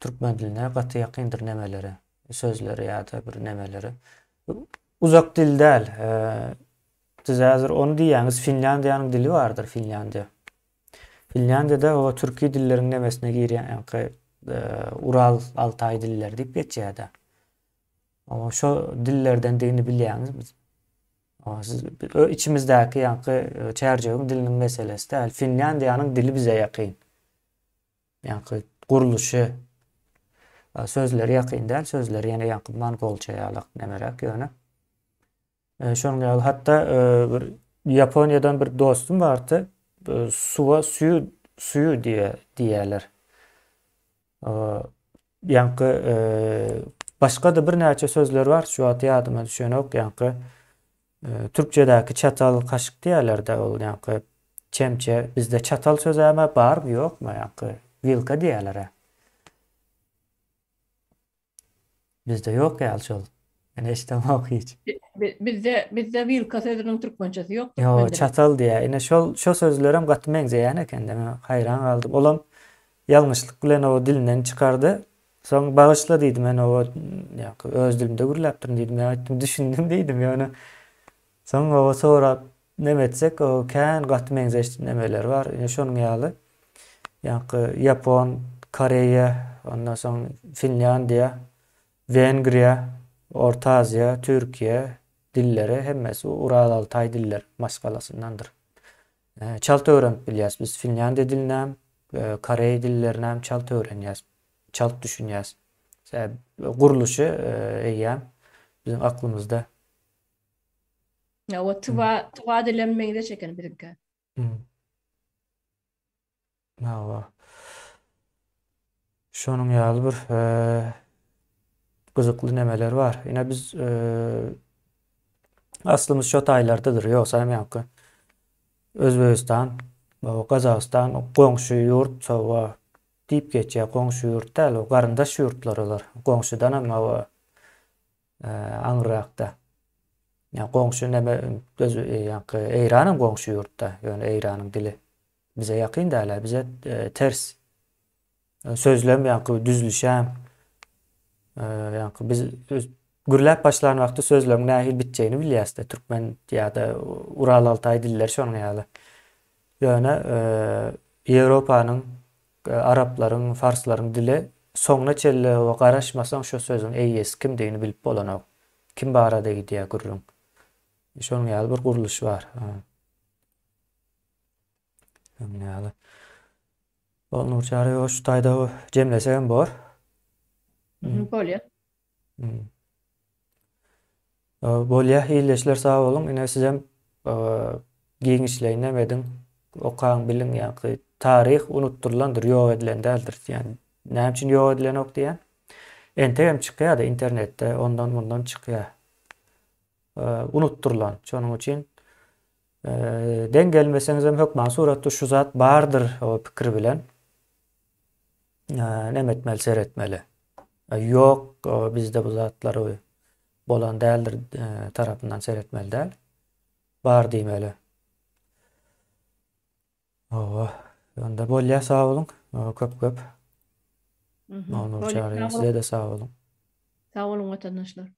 [SPEAKER 1] Türkmen diline gaty ýakyndyr nemeleri, sözleri ýa-da bir nemeleri. Uzak dil däl. Siz häzir onu diýäňiz Finlandiýanyň dili bardyr, Finlandiýa. Finlandiýada o türki dilleriň nemesine girýän Ural, Altay dilleri diýip geçýär. Ama şu dillerden diýini bilýäňiz. Siz içimizdäki ýa-ni Çärjewiň diliniň meselesi däl. Finlandiýanyň dili bize ýakyn. Ýa-ni guruluşy, sözleri ýakyn däl, sözleri ýene ýa-ni Mongolça ýaly nemerek ýöne. Şonuň ýaly hatda bir Ýaponiýadan bir dostum bardy. Suyu diýerler. Ýa-ni başga da bir näçe sözler bar. Şu wagt ýadyma düşenok ýa-ni Türkçedäki çatal, kaşyk diýerler-de ol ýa-ni çemçe. Bizde çatal sözäme barmy ýokmy ýa-ni vilka diýerler. Bizde ýok ýaly şol. Yani eşitemok hiç.
[SPEAKER 2] Bizde vilka sözünün Türkmençesi ýok.
[SPEAKER 1] Yo, çatal diýär. Ine şol sözlerem gaty meňzeýän ekende. Men hayran kaldım. Olam ýalňyşlyk bilen o dilinden çykardy. Soň bagyşla diýdim men o öz dilimde gürläpdir diýdim. Aýtdym, düşündüm diýdim ýöne. Soň o sorap nemetsek o kän gaty meňzeş nemeler bar. Ine şonuň ýaly Ýapon, Koreýa, ondan soň Finlandiýa, Wengriýa, Orta Asya, Türkiye dilleri hemmesi Ural Altay diller maskalasındandır. Çalt öğrenip bilyas. Biz Finlandiya dilini hem, Korey dillerini hem çalt öğrenyas. Çalt düşünyas. Guruluşu eyyem bizim aklımızda.
[SPEAKER 2] Ya o tıva dilenmeyi de çeken birikki.
[SPEAKER 1] Hmm. Şonun ýaly bir gyzykly nemeler var. Ine biz aslymyz şo taýlardadyr. Ýogsa hem Özbegistan, Gazakystan, goňşy ýurt, sowa diýip geçýär. Goňşy ýurt däl, o garyndaş ýurtlarylar. Goňşydan ama o aňyrakda. Ýa goňşy neme öz Eýranyň goňşy ýurtda, ýöne Eýranyň dili bize ýakyn däl, bize ters. Sözlem düzlüşem. Biz gürläp başlanan wagtda sözlem nähil bitjegini bilýäs-de. Türkmen ýa-da Ural Altay dilleri şonuň ýaly. Ýöne Ýewropanyň, Araplaryň, Farslaryň dili soňuna çelle we garaşmasaň şo sözüň eýesi kimdigini bilip bolanok. Kim barada gidýär gürrüň. Şonuň ýaly bir guruluş bar. Şonuň ýaly. Ol Nurçary şu taýda jemlesem bor.
[SPEAKER 2] Bolýar.
[SPEAKER 1] Bolýa, iyleşler sağ olun. Ine sizem giňişleýine medin okaň biliň ýa-da tarih unutturulandyr, ýok edilen däldir. Ýani näme üçin ýok edilen ok diýen? Entegem çykýar-da internetde, ondan bundan çykýar. Unutturulan. Şonuň üçin den gelmeseňiz hem hökman suratda şu zat bardyr o pikir bilen. Näme etmeli, seretmeli. Yok, bizde bu zatlar bolan däldir tarapyndan seretmeli däl. Bar diýmeli. Onda bolýa sağ olun. Köp. Onur çağırın. Size de sağ olun.
[SPEAKER 2] Sağ olun vatandaşlar.